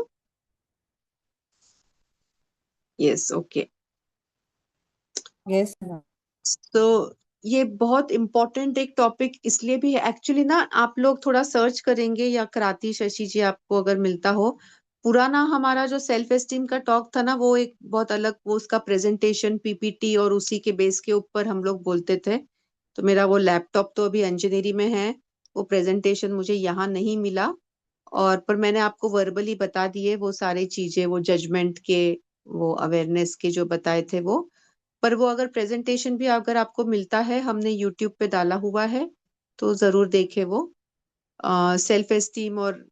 Yes, okay. Yes ma'am. तो ये बहुत इम्पोर्टेंट एक टॉपिक इसलिए भी है एक्चुअली ना, आप लोग थोड़ा सर्च करेंगे या कराती शशि जी आपको अगर मिलता हो, पुराना हमारा जो सेल्फ एस्टीम का टॉक था ना वो एक बहुत अलग, वो उसका प्रेजेंटेशन पीपीटी और उसी के बेस के ऊपर हम लोग बोलते थे। तो मेरा वो लैपटॉप तो अभी इंजीनियरिंग में है, वो प्रेजेंटेशन मुझे यहाँ नहीं मिला। और पर मैंने आपको वर्बली बता दिए वो सारी चीजें, वो जजमेंट के, वो अवेयरनेस के जो बताए थे वो। पर वो अगर प्रेजेंटेशन भी अगर आपको मिलता है, हमने यूट्यूब पे डाला हुआ है तो जरूर देखे वो। सेल्फ एस्टीम और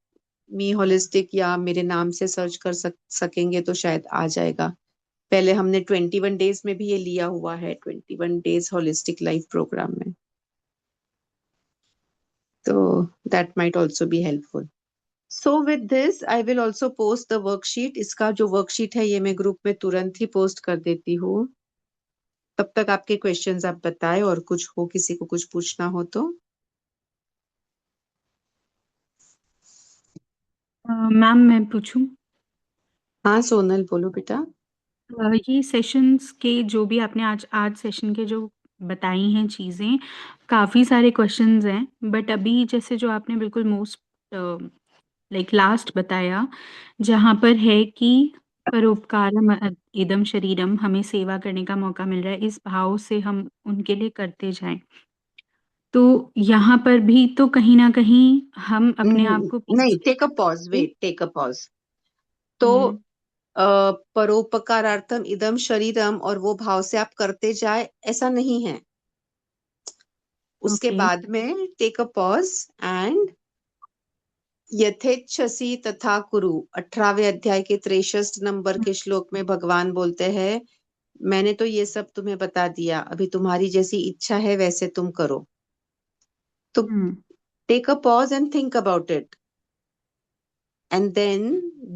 मी होलिस्टिक या मेरे नाम से सर्च कर सकेंगे तो शायद आ जाएगा। पहले हमने 21 डेज में भी ये लिया हुआ है, 21 डेज होलिस्टिक लाइफ प्रोग्राम में। तो that might also be helpful. So with this I will also post the worksheet. इसका जो वर्कशीट है ये मैं ग्रुप में तुरंत ही पोस्ट कर देती हूँ। तब तक आपके क्वेश्चंस आप बताएं, और कुछ हो, किसी को कुछ पूछना हो तो। मैम मैं पूछूं? हाँ सोनल बोलो बेटा। ये सेशंस के जो भी आपने आज आज सेशन के जो बताई हैं चीज़ें, काफ़ी सारे क्वेश्चंस हैं, बट अभी जैसे जो आपने बिल्कुल मोस्ट लाइक लास्ट बताया, जहाँ पर है कि परोपकारम इदम शरीरम, हमें सेवा करने का मौका मिल रहा है, इस भाव से हम उनके लिए करते जाएं। तो यहाँ पर भी तो कहीं ना कहीं हम अपने आप को नहीं, पीछे take a pause, wait, take a pause. तो परोपकारार्थम इदम शरीरम और वो भाव से आप करते जाए, ऐसा नहीं है। उसके ओके बाद में टेक अ पॉज एंड यथेच्छसी तथा कुरु, 18वें अध्याय के 63 नंबर के श्लोक में भगवान बोलते हैं, मैंने तो ये सब तुम्हें बता दिया, अभी तुम्हारी जैसी इच्छा है वैसे तुम करो। तो take a pause and think about it and then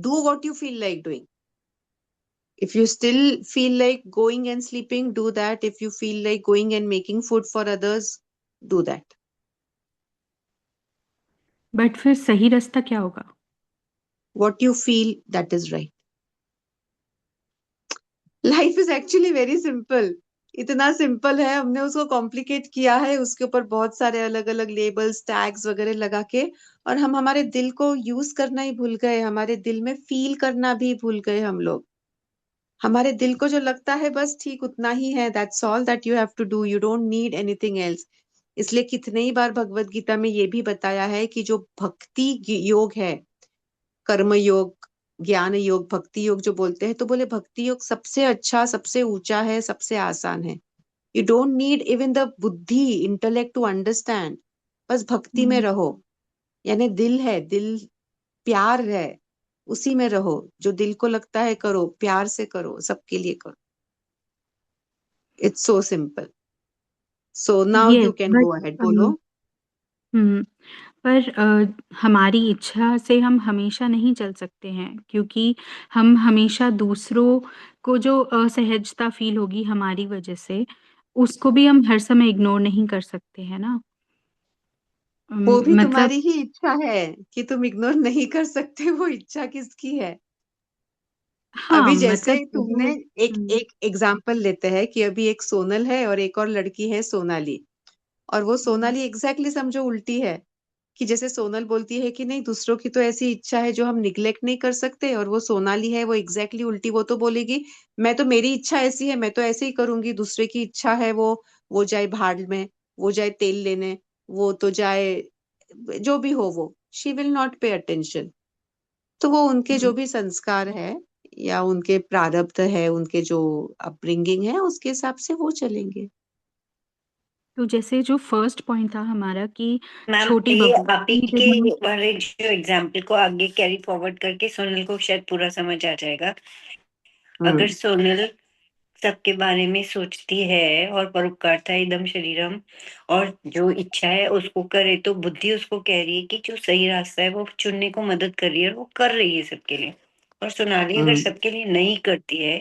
do what you feel like doing. If you still feel like going and sleeping, do that. If you feel like going and making food for others, do that. But फिर सही रास्ता क्या होगा? What you feel, that is right. Life is actually very simple. इतना simple है, हमने उसको complicate किया है, उसके ऊपर बहुत सारे अलग अलग लेबल्स, टैग्स वगैरह लगा के, और हम हमारे दिल को यूज करना ही भूल गए, हमारे दिल में फील करना भी भूल गए हम लोग। हमारे दिल को जो लगता है बस ठीक उतना ही है, that's all that you have to do, you don't need anything else. इसलिए कितने ही बार भगवत गीता में ये भी बताया है कि जो भक्ति योग है, कर्म योग, ज्ञान योग, भक्ति योग जो बोलते हैं, तो बोले भक्ति योग सबसे अच्छा, सबसे ऊंचा है, सबसे आसान है। You don't need even the बुद्धि, इंटेलेक्ट टू अंडरस्टैंड, बस भक्ति में रहो। यानी दिल है, दिल प्यार है, उसी में रहो, जो दिल को लगता है करो, प्यार से करो, सबके लिए करो। It's so simple. So now yes you can but go ahead. बोलो। पर हमारी इच्छा से हम हमेशा नहीं चल सकते हैं, क्योंकि हम हमेशा दूसरों को जो असहजता फील होगी हमारी वजह से, उसको भी हम हर समय इग्नोर नहीं कर सकते हैं ना। वो भी मतलब तुम्हारी ही इच्छा है कि तुम इग्नोर नहीं कर सकते, वो इच्छा किसकी है? हाँ, अभी जैसे मतलब तुमने वो एक एक एग्जाम्पल लेते हैं कि अभी एक सोनल है और एक और लड़की है सोनाली, और वो सोनाली एग्जैक्टली समझो उल्टी है, कि जैसे सोनल बोलती है कि नहीं, दूसरों की तो ऐसी इच्छा है जो हम निग्लेक्ट नहीं कर सकते, और वो सोनाली है वो एग्जैक्टली उल्टी, वो तो बोलेगी मैं तो, मेरी इच्छा ऐसी है, मैं तो ऐसे ही करूंगी, दूसरे की इच्छा है वो जाए भाड़ में, वो जाए तेल लेने, वो तो जाए, जो भी हो वो, she will not pay attention. तो वो उनके जो भी संस्कार है या उनके प्रारब्ध है, उनके जो अपब्रिंगिंग है, उसके हिसाब से वो चलेंगे। तो जैसे जो फर्स्ट पॉइंट था हमारा कि मैम छोटी ये बहू आप ही she के did not- वाले जो एग्जाम्पल को आगे कैरी फॉरवर्ड करके सोनल को शायद पूरा समझ आ जाएगा। अगर सोनल सबके बारे में सोचती है और परोपकारता इदम शरीरम और जो इच्छा है उसको करे, तो बुद्धि उसको कह रही है कि जो सही रास्ता है वो चुनने को मदद कर रही है और वो कर रही है सबके लिए। और सोनाली अगर सबके लिए नहीं करती है,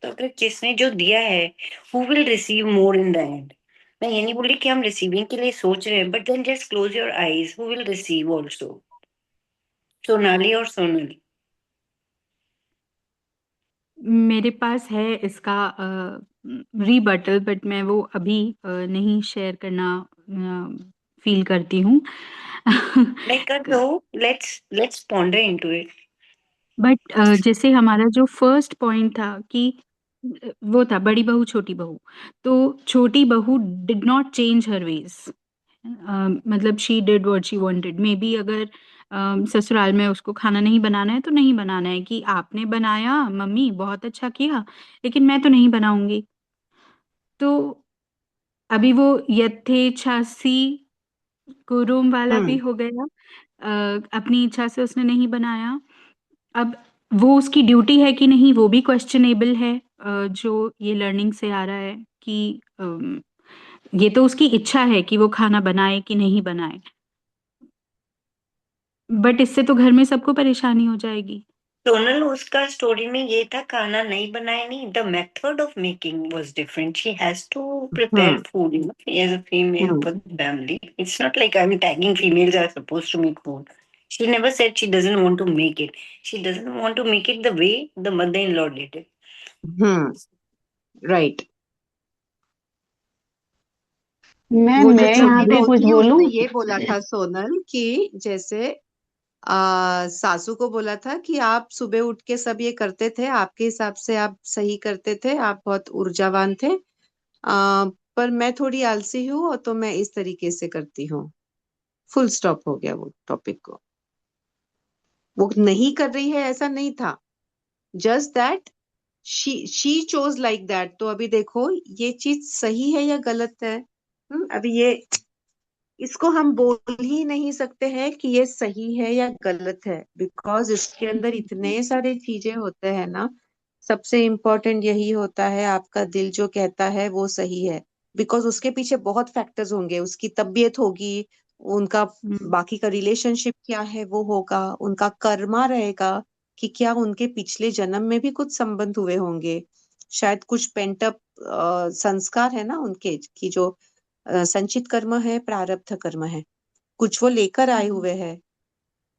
तो फिर जिसने जो दिया है, who will receive more in the end? मैं ये नहीं बोल रही कि हम रिसीविंग के लिए सोच रहे हैं, but then just close your eyes, who will receive also? Sonali और सोनल। मेरे पास है इसका रीबटल, बट मैं वो अभी नहीं शेयर करना फील करती हूँ। नहीं कर दो, let's ponder into it. But जैसे हमारा जो फर्स्ट पॉइंट था कि वो था बड़ी बहू छोटी बहू, तो छोटी बहू did not change her ways, मतलब she did what she wanted. Maybe अगर ससुराल में उसको खाना नहीं बनाना है तो नहीं बनाना है, कि आपने बनाया मम्मी बहुत अच्छा किया, लेकिन मैं तो नहीं बनाऊंगी। तो अभी वो यथेच्छासी कुरुम वाला भी हो गया। अपनी इच्छा से उसने नहीं बनाया, अब वो उसकी ड्यूटी है कि नहीं वो भी क्वेश्चनेबल है। जो ये लर्निंग से आ रहा है कि ये तो उसकी इच्छा है कि वो खाना बनाए कि नहीं बनाए, बट इससे तो घर में सबको परेशानी हो जाएगी। सोनल, उसका स्टोरी में ये था खाना नहीं बनाए, नहीं, the method of making was different. She has to prepare food, you know, as a female for the family. It's not like I am tagging females are supposed to make food. She never said she doesn't want to make it. She doesn't want to make it the way the mother-in-law did it. Right. Ma'am वो जो मैं यहाँ छोटी पे बहू कुछ थी बोलूं? उसने ये बोला था सोनल कि जैसे सासू को बोला था कि आप सुबह उठ के सब ये करते थे, आपके हिसाब से आप सही करते थे, आप बहुत ऊर्जावान थे। पर मैं थोड़ी आलसी हूँ और तो मैं इस तरीके से करती हूँ। फुल स्टॉप हो गया वो टॉपिक को। वो नहीं कर रही है ऐसा नहीं था, just that she chose like that. तो अभी देखो ये चीज सही है या गलत है। अभी ये इसको हम बोल ही नहीं सकते हैं कि ये सही है या गलत है, बिकॉज इसके अंदर इतने सारे चीजें होते हैं ना। सबसे इम्पोर्टेंट यही होता है, आपका दिल जो कहता है वो सही है, बिकॉज उसके पीछे बहुत फैक्टर्स होंगे। उसकी तबीयत होगी, उनका बाकी का रिलेशनशिप क्या है वो होगा, उनका कर्मा रहेगा कि क्या उनके पिछले जन्म में भी कुछ संबंध हुए होंगे, शायद कुछ पेंटअप संस्कार है ना उनके, की जो संचित कर्म है, प्रारब्ध कर्म है, कुछ वो लेकर आए हुए हैं।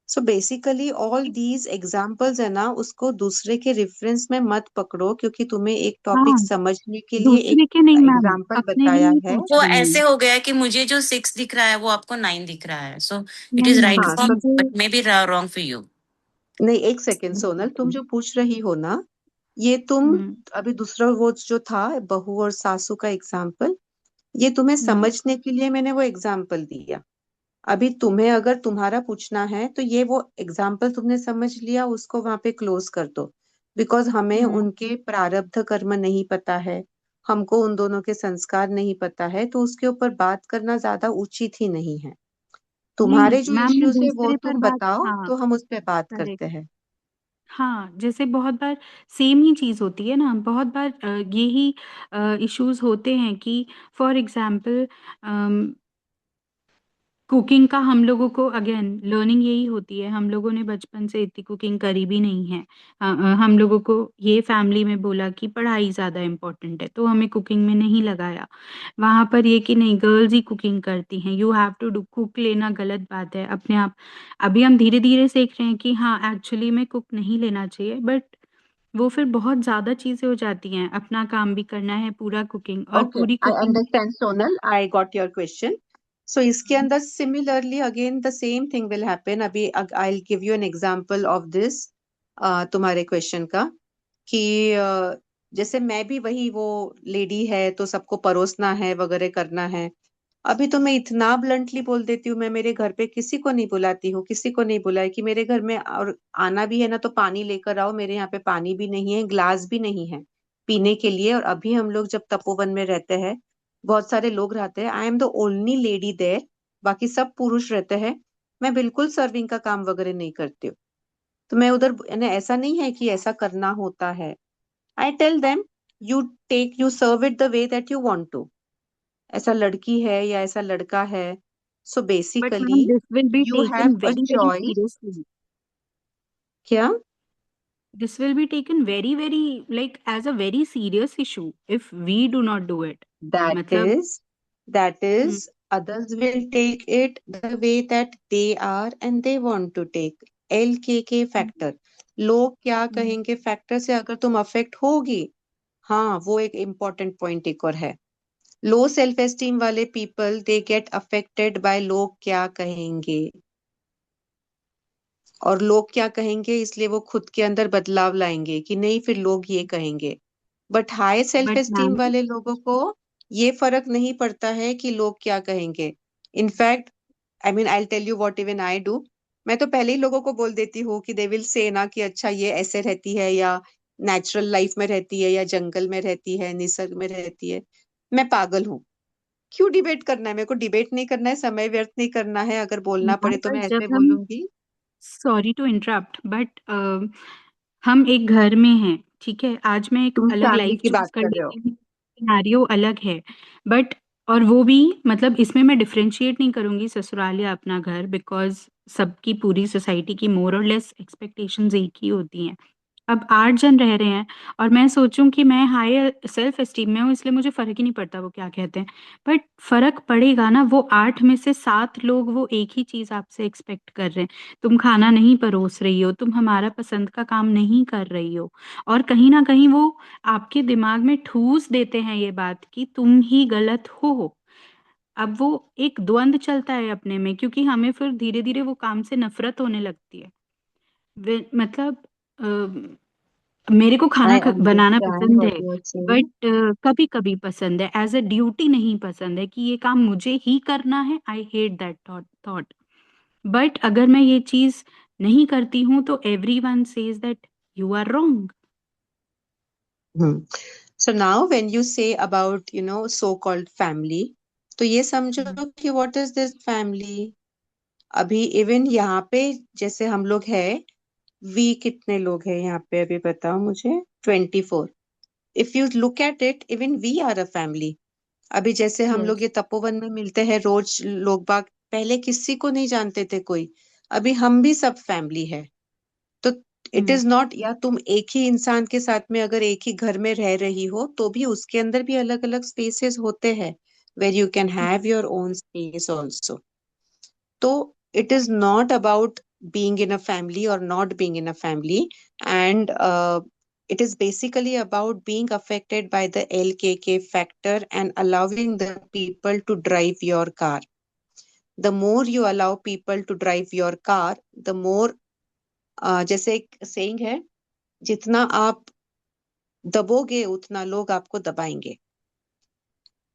So basically all these examples है ना, उसको दूसरे के रेफरेंस में मत पकड़ो, क्योंकि तुम्हें एक टॉपिक हाँ, समझने के लिए एक दूसरे के नहीं मैम, एग्जाम्पल अपने बताया लिए है। पूछ वो रही हूँ। ऐसे हो गया कि मुझे जो 6 दिख रहा है वो आपको 9 दिख रहा है, सो इट नहीं इज राइट नहीं, हाँ, फॉर तो बट मुझे may be wrong for you. नहीं, एक सेकेंड सोनल, तुम जो पूछ रही हो ना, ये तुम हम्म अभी दूसरा वो जो था बहू और सासू का एग्जाम्पल, ये तुम्हें हम्म समझने के लिए मैंने वो एग्जाम्पल दिया। अभी तुम्हें अगर तुम्हारा पूछना है तो ये वो एग्जाम्पल तुमने समझ लिया, उसको वहां पे क्लोज कर दो। बिकॉज हमें हम्म उनके प्रारब्ध कर्म नहीं पता है, हमको उन दोनों के संस्कार नहीं पता है, तो उसके ऊपर बात करना ज्यादा उचित ही नहीं है। नहीं तुम्हारे जो मैम, मैं इश्यूज है वो दूसरे पर तुम बात, बताओ, हाँ तो हम उस पर बात करेक्ट। करते हैं। हाँ, जैसे बहुत बार सेम ही चीज होती है ना, बहुत बार यही इश्यूज होते हैं कि फॉर एग्जाम्पल कुकिंग का हम लोगों को अगेन लर्निंग यही होती है, हम लोगों ने बचपन से इतनी कुकिंग करी भी नहीं है। हम लोगों को ये फैमिली में बोला कि पढ़ाई ज़्यादा इम्पोर्टेंट है, तो हमें कुकिंग में नहीं लगाया। वहाँ पर ये कि नहीं, गर्ल्स ही कुकिंग करती हैं, you have to do, cook लेना गलत बात है अपने आप। अभी हम धीरे धीरे सीख रहे हैं कि हाँ एक्चुअली में कुक नहीं लेना चाहिए, बट वो फिर बहुत ज़्यादा चीज़ें हो जाती हैं, अपना काम भी करना है, पूरा कुकिंग, और ओके, पूरी I cooking. Understand Sonal, I got your question. So इसके अंदर similarly again the same thing will happen. अभी I will give you an example of this, तुम्हारे क्वेश्चन का, कि जैसे मैं भी वही वो लेडी है तो सबको परोसना है वगैरह करना है। अभी तो मैं इतना ब्लंटली बोल देती हूँ, मैं मेरे घर पे किसी को नहीं बुलाती हूँ, किसी को नहीं बुलाया कि मेरे घर में, और आना भी है ना तो पानी लेकर आओ, मेरे यहाँ पे पानी भी नहीं है, ग्लास भी नहीं है पीने के लिए। और अभी हम लोग जब तपोवन में रहते हैं, बहुत सारे लोग रहते हैं, I am the only lady there, बाकी सब पुरुष रहते हैं। मैं बिल्कुल सर्विंग का काम वगैरह नहीं करती हूँ। तो मैं उधर, यानी ऐसा नहीं है कि ऐसा करना होता है। I tell them, you serve it the way that you want to. ऐसा लड़की है या ऐसा लड़का है, so but basically ma'am this will be you have taken a very very choice. Seriously, क्या? this will be taken very very like as a very serious issue if we do not do it, That मतलब is, that hmm, is, others will take it the way that they are and they want to take. LKK factor, लोग क्या हम्म, कहेंगे factor से अगर तुम affect होगी। हाँ, वो एक इम्पोर्टेंट पॉइंट एक और है। लो सेल्फ एस्टीम वाले people they get affected by लोग क्या कहेंगे, और लोग क्या कहेंगे इसलिए वो खुद के अंदर बदलाव लाएंगे कि नहीं फिर लोग ये कहेंगे। But high self but esteem ma'am वाले लोगों को ये फर्क नहीं पड़ता है कि लोग क्या कहेंगे। In fact, I mean I tell you what even I do. मैं तो पहले ही लोगों को बोल देती हूँ कि दे विल से ना कि अच्छा ये ऐसे रहती है, या नेचुरल लाइफ में रहती है, या जंगल में रहती है, निसर्ग में रहती है। मैं पागल हूँ, क्यों डिबेट करना है, मेरे को डिबेट नहीं करना है, समय व्यर्थ नहीं करना है। अगर बोलना मैम पड़े तो पर मैं ऐसे जब हम, बोलूंगी। सॉरी टू इंटरप्ट बट हम एक घर में हैं, ठीक है, आज मैं एक तुम अलग फैमिली लाइफ की चूज बात कर कर रहे हो। लेती हूँ, सिनेरियो अलग है, बट और वो भी मतलब इसमें मैं डिफरेंशिएट नहीं करूंगी ससुराल या अपना घर, बिकॉज सबकी पूरी सोसाइटी की मोर और लेस एक्सपेक्टेशंस एक ही होती हैं। अब 8 जन रह रहे हैं और मैं सोचूं कि मैं हाई सेल्फ एस्टीम में हूँ इसलिए मुझे फ़र्क ही नहीं पड़ता वो क्या कहते हैं। बट फ़र्क पड़ेगा ना, वो 8 में से 7 लोग वो एक ही चीज़ आपसे एक्सपेक्ट कर रहे हैं। तुम खाना नहीं परोस रही हो, तुम हमारा पसंद का काम नहीं कर रही हो, और कहीं न कहीं वो आपके दिमाग में ठूस देते हैं ये बात कि तुम ही गलत हो। अब वो एक द्वंद चलता है अपने में, क्योंकि हमें फिर धीरे धीरे वो काम से नफरत होने लगती है। मतलब मेरे को खाना I बनाना understand पसंद what है, you're saying. बट कभी कभी पसंद है, एज अ ड्यूटी नहीं पसंद है कि ये काम मुझे ही करना है। I hate that thought. But अगर मैं ये चीज नहीं करती हूँ तो everyone says that you are wrong. Hmm. So now when you say about, so-called family, तो ये समझो कि what is this family? अभी इवन यहाँ पे जैसे हम लोग हैं, वी कितने लोग हैं यहाँ पे अभी बताओ मुझे? 24. If you look at it, even we are a family. अभी जैसे हम लोग यस। ये तपोवन में मिलते हैं रोज, लोग बाग पहले किसी को नहीं जानते थे कोई, अभी हम भी सब फैमिली है। तो इट इज नॉट, या तुम एक ही इंसान के साथ में अगर एक ही घर में रह रही हो तो भी उसके अंदर भी अलग अलग स्पेसेस होते हैं, where you can have your own space also. तो it is not about being in a family or not being in a family, and it is basically about being affected by the LKK factor and allowing the people to drive your car. The more you allow people to drive your car, the more, जैसे एक saying है, जितना आप दबोगे उतना लोग आपको दबाएंगे।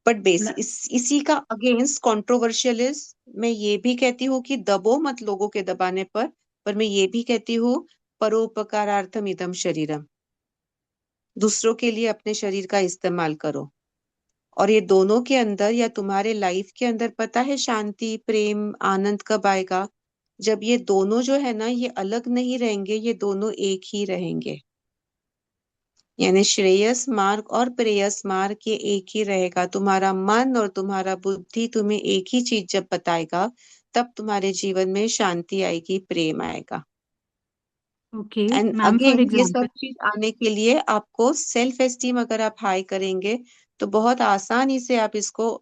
But इसी का अगेंस्ट कंट्रोवर्शियल इज, मैं ये भी कहती हूँ कि दबो मत लोगों के दबाने पर मैं ये भी कहती हूँ परोपकारार्थम इदम शरीरम, दूसरों के लिए अपने शरीर का इस्तेमाल करो। और ये दोनों के अंदर या तुम्हारे लाइफ के अंदर पता है शांति, प्रेम, आनंद कब आएगा? जब ये दोनों जो है ना, ये अलग नहीं रहेंगे, ये दोनों एक ही रहेंगे। यानी श्रेयस मार्ग और प्रेयस मार्ग ये एक ही रहेगा। तुम्हारा मन और तुम्हारा बुद्धि तुम्हें एक ही चीज जब बताएगा, तब तुम्हारे जीवन में शांति आएगी, प्रेम आएगा। Okay and ma'am, for again ये सब एग्जांपल चीज आने के लिए आपको सेल्फ एस्टीम अगर आप हाई करेंगे तो बहुत आसानी से आप इसको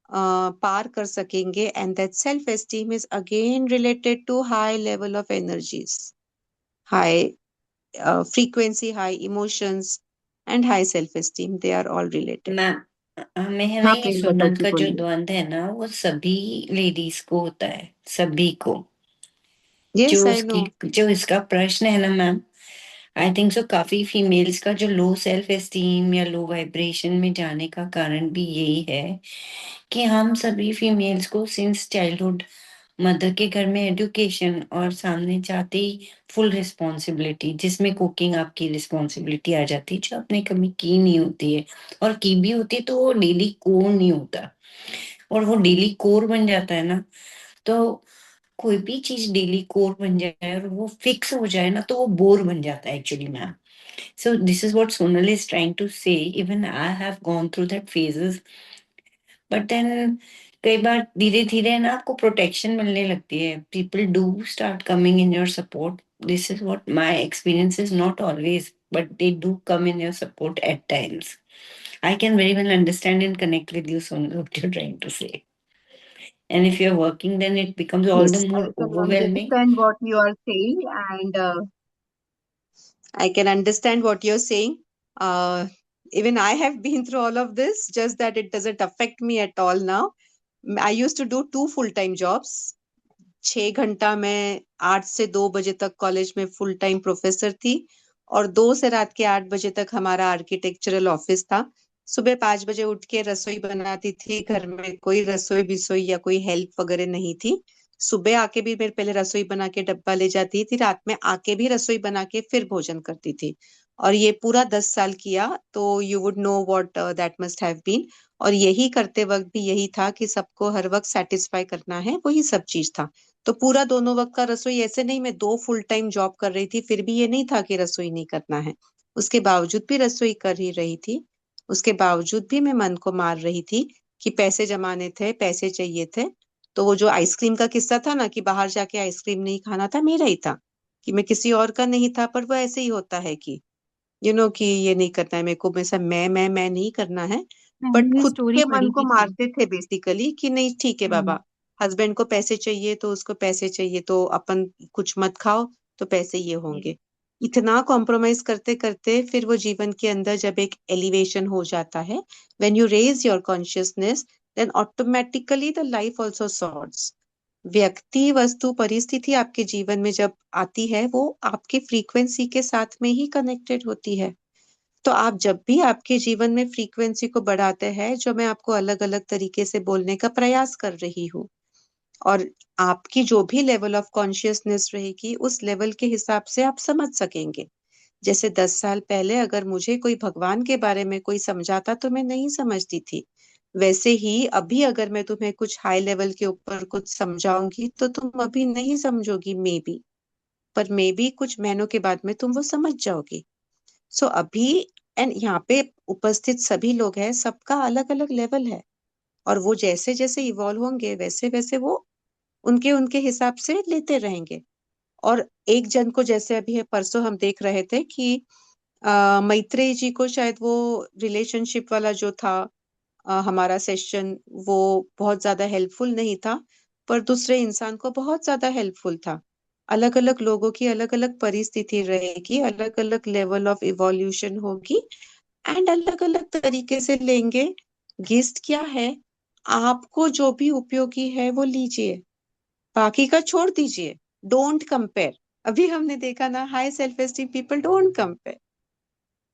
पार कर सकेंगे। And that self esteem is again related to high level of energies, high frequency, high emotions, and high self-esteem. They are all related. Ma'am, हमें है ना हाँ ये प्लीज सुनने बता जी, का जो बोलिए। द्वंद है ना, वो सभी लेडीज को होता है, सभी को। Yes, I know. जो इसका प्रश्न है ना मैम, आई थिंक सो काफी फीमेल्स का जो लो सेल्फ एस्टीम या लो वाइब्रेशन में जाने का कारण भी यही है कि हम सभी फीमेल्स को सिंस चाइल्डहुड मदर के घर में एजुकेशन और सामने जाते ही फुल रिस्पॉन्सिबिलिटी, जिसमें कुकिंग आपकी रिस्पॉन्सिबिलिटी आ जाती है, जो आपने कभी की नहीं होती है, और की भी होती तो वो डेली कोर नहीं होता, और वो डेली कोर बन जाता है ना। तो कोई भी चीज डेली कोर बन जाए और वो फिक्स हो जाए ना, तो वो बोर बन जाता है actually ma'am. So this is what Sonal is trying to say. Even I have gone through that phases, but then कई बार धीरे धीरे ना आपको प्रोटेक्शन मिलने लगती है, people do start coming in your support. This is what my experience is, not always, but they do come in your support at times. I can very well understand and connect with you, Sonal, what you're trying to say. And if you're working, then it becomes all the Yes, I more can overwhelming. understand what you are saying, and I can understand what you're saying. Even I have been through all of this, just that it doesn't affect me at all now. I used to do 2 full-time jobs. 6 घंटा मैं 8 से 2 बजे तक college में full time professor थी, और 2 से रात के 8 बजे तक हमारा आर्किटेक्चरल ऑफिस था। सुबह 5 बजे उठ के रसोई बनाती थी, घर में कोई रसोई बिसोई या कोई हेल्प वगैरह नहीं थी। सुबह आके भी मैं पहले रसोई बना के डब्बा ले जाती थी, रात में आके भी रसोई बना के फिर भोजन करती थी। और ये पूरा 10 साल किया, तो you would know what that must have been. और यही करते वक्त भी यही था कि सबको हर वक्त सेटिस्फाई करना है, वही सब चीज था। तो पूरा दोनों वक्त का रसोई, ऐसे नहीं मैं 2 फुल टाइम जॉब कर रही थी फिर भी ये नहीं था कि रसोई नहीं करना है, उसके बावजूद भी रसोई कर ही रही थी। उसके बावजूद भी मैं मन को मार रही थी कि पैसे जमाने थे, पैसे चाहिए थे। तो वो जो आइसक्रीम का किस्सा था ना, कि बाहर जाके आइसक्रीम नहीं खाना था, मेरा ही था, कि मैं किसी और का नहीं था। पर वो ऐसे ही होता है कि कि ये नहीं करना है मेरे को, वैसा मैं नहीं करना है। बट मैंने ये खुद स्टोरी के मन पढ़ी को भी थी। मारते थे बेसिकली कि नहीं ठीक है बाबा, हस्बैंड को पैसे चाहिए तो उसको पैसे चाहिए, तो अपन कुछ मत खाओ तो पैसे ये होंगे। इतना कॉम्प्रोमाइज करते करते फिर वो जीवन के अंदर जब एक एलिवेशन हो जाता है, when you raise your consciousness, then automatically the life also sorts. व्यक्ति, वस्तु, परिस्थिति आपके जीवन में जब आती है वो आपके फ्रीक्वेंसी के साथ में ही कनेक्टेड होती है। तो आप जब भी आपके जीवन में फ्रीक्वेंसी को बढ़ाते हैं, जो मैं आपको अलग अलग तरीके से बोलने का प्रयास कर रही हूँ, और आपकी जो भी लेवल ऑफ कॉन्शियसनेस रहेगी उस लेवल के हिसाब से आप समझ सकेंगे। जैसे 10 साल पहले अगर मुझे कोई भगवान के बारे में कोई समझाता तो मैं नहीं समझती थी, वैसे ही अभी अगर मैं तुम्हें कुछ हाई लेवल के ऊपर कुछ समझाऊंगी तो तुम अभी नहीं समझोगी मे बी, पर मे बी कुछ महीनों के बाद में तुम वो समझ जाओगी। सो अभी एंड यहाँ पे उपस्थित सभी लोग हैं, सबका अलग अलग लेवल है, और वो जैसे जैसे इवॉल्व होंगे वैसे वैसे वो उनके उनके हिसाब से लेते रहेंगे। और एक जन को, जैसे अभी परसों हम देख रहे थे कि मैत्रेय जी को शायद वो रिलेशनशिप वाला जो था हमारा सेशन, वो बहुत ज्यादा हेल्पफुल नहीं था, पर दूसरे इंसान को बहुत ज्यादा हेल्पफुल था। अलग अलग लोगों की अलग अलग परिस्थिति रहेगी, अलग अलग लेवल ऑफ इवोल्यूशन होगी, एंड अलग अलग तरीके से लेंगे। गिस्ट क्या है, आपको जो भी उपयोगी है वो लीजिए, बाकी का छोड़ दीजिए। Don't compare. अभी हमने देखा ना, high self esteem people don't compare,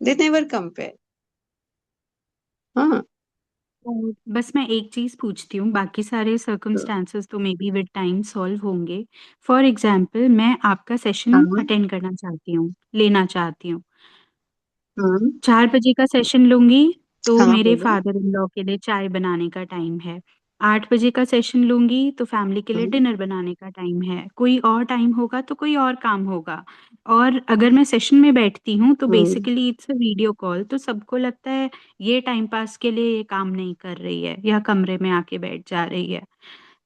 they never compare. हाँ, तो बस मैं एक चीज़ पूछती हूँ, बाकी सारे सर्कमस्टेंसेस तो may be with time solve होंगे। फॉर एग्ज़ाम्पल मैं आपका सेशन हाँ, अटेंड करना चाहती हूँ, लेना चाहती हूँ। हाँ, 4 बजे का सेशन लूँगी, तो हाँ, मेरे बोलो। फादर इन लॉ के लिए चाय बनाने का टाइम है। 8 बजे का सेशन लूँगी, तो फैमिली के लिए हाँ, डिनर बनाने का टाइम है। कोई और टाइम होगा, तो कोई और काम होगा। और अगर मैं सेशन में बैठती हूँ, तो hmm, basically it's a video call, तो सबको लगता है ये टाइम पास के लिए ये काम नहीं कर रही है या कमरे में आके बैठ जा रही है।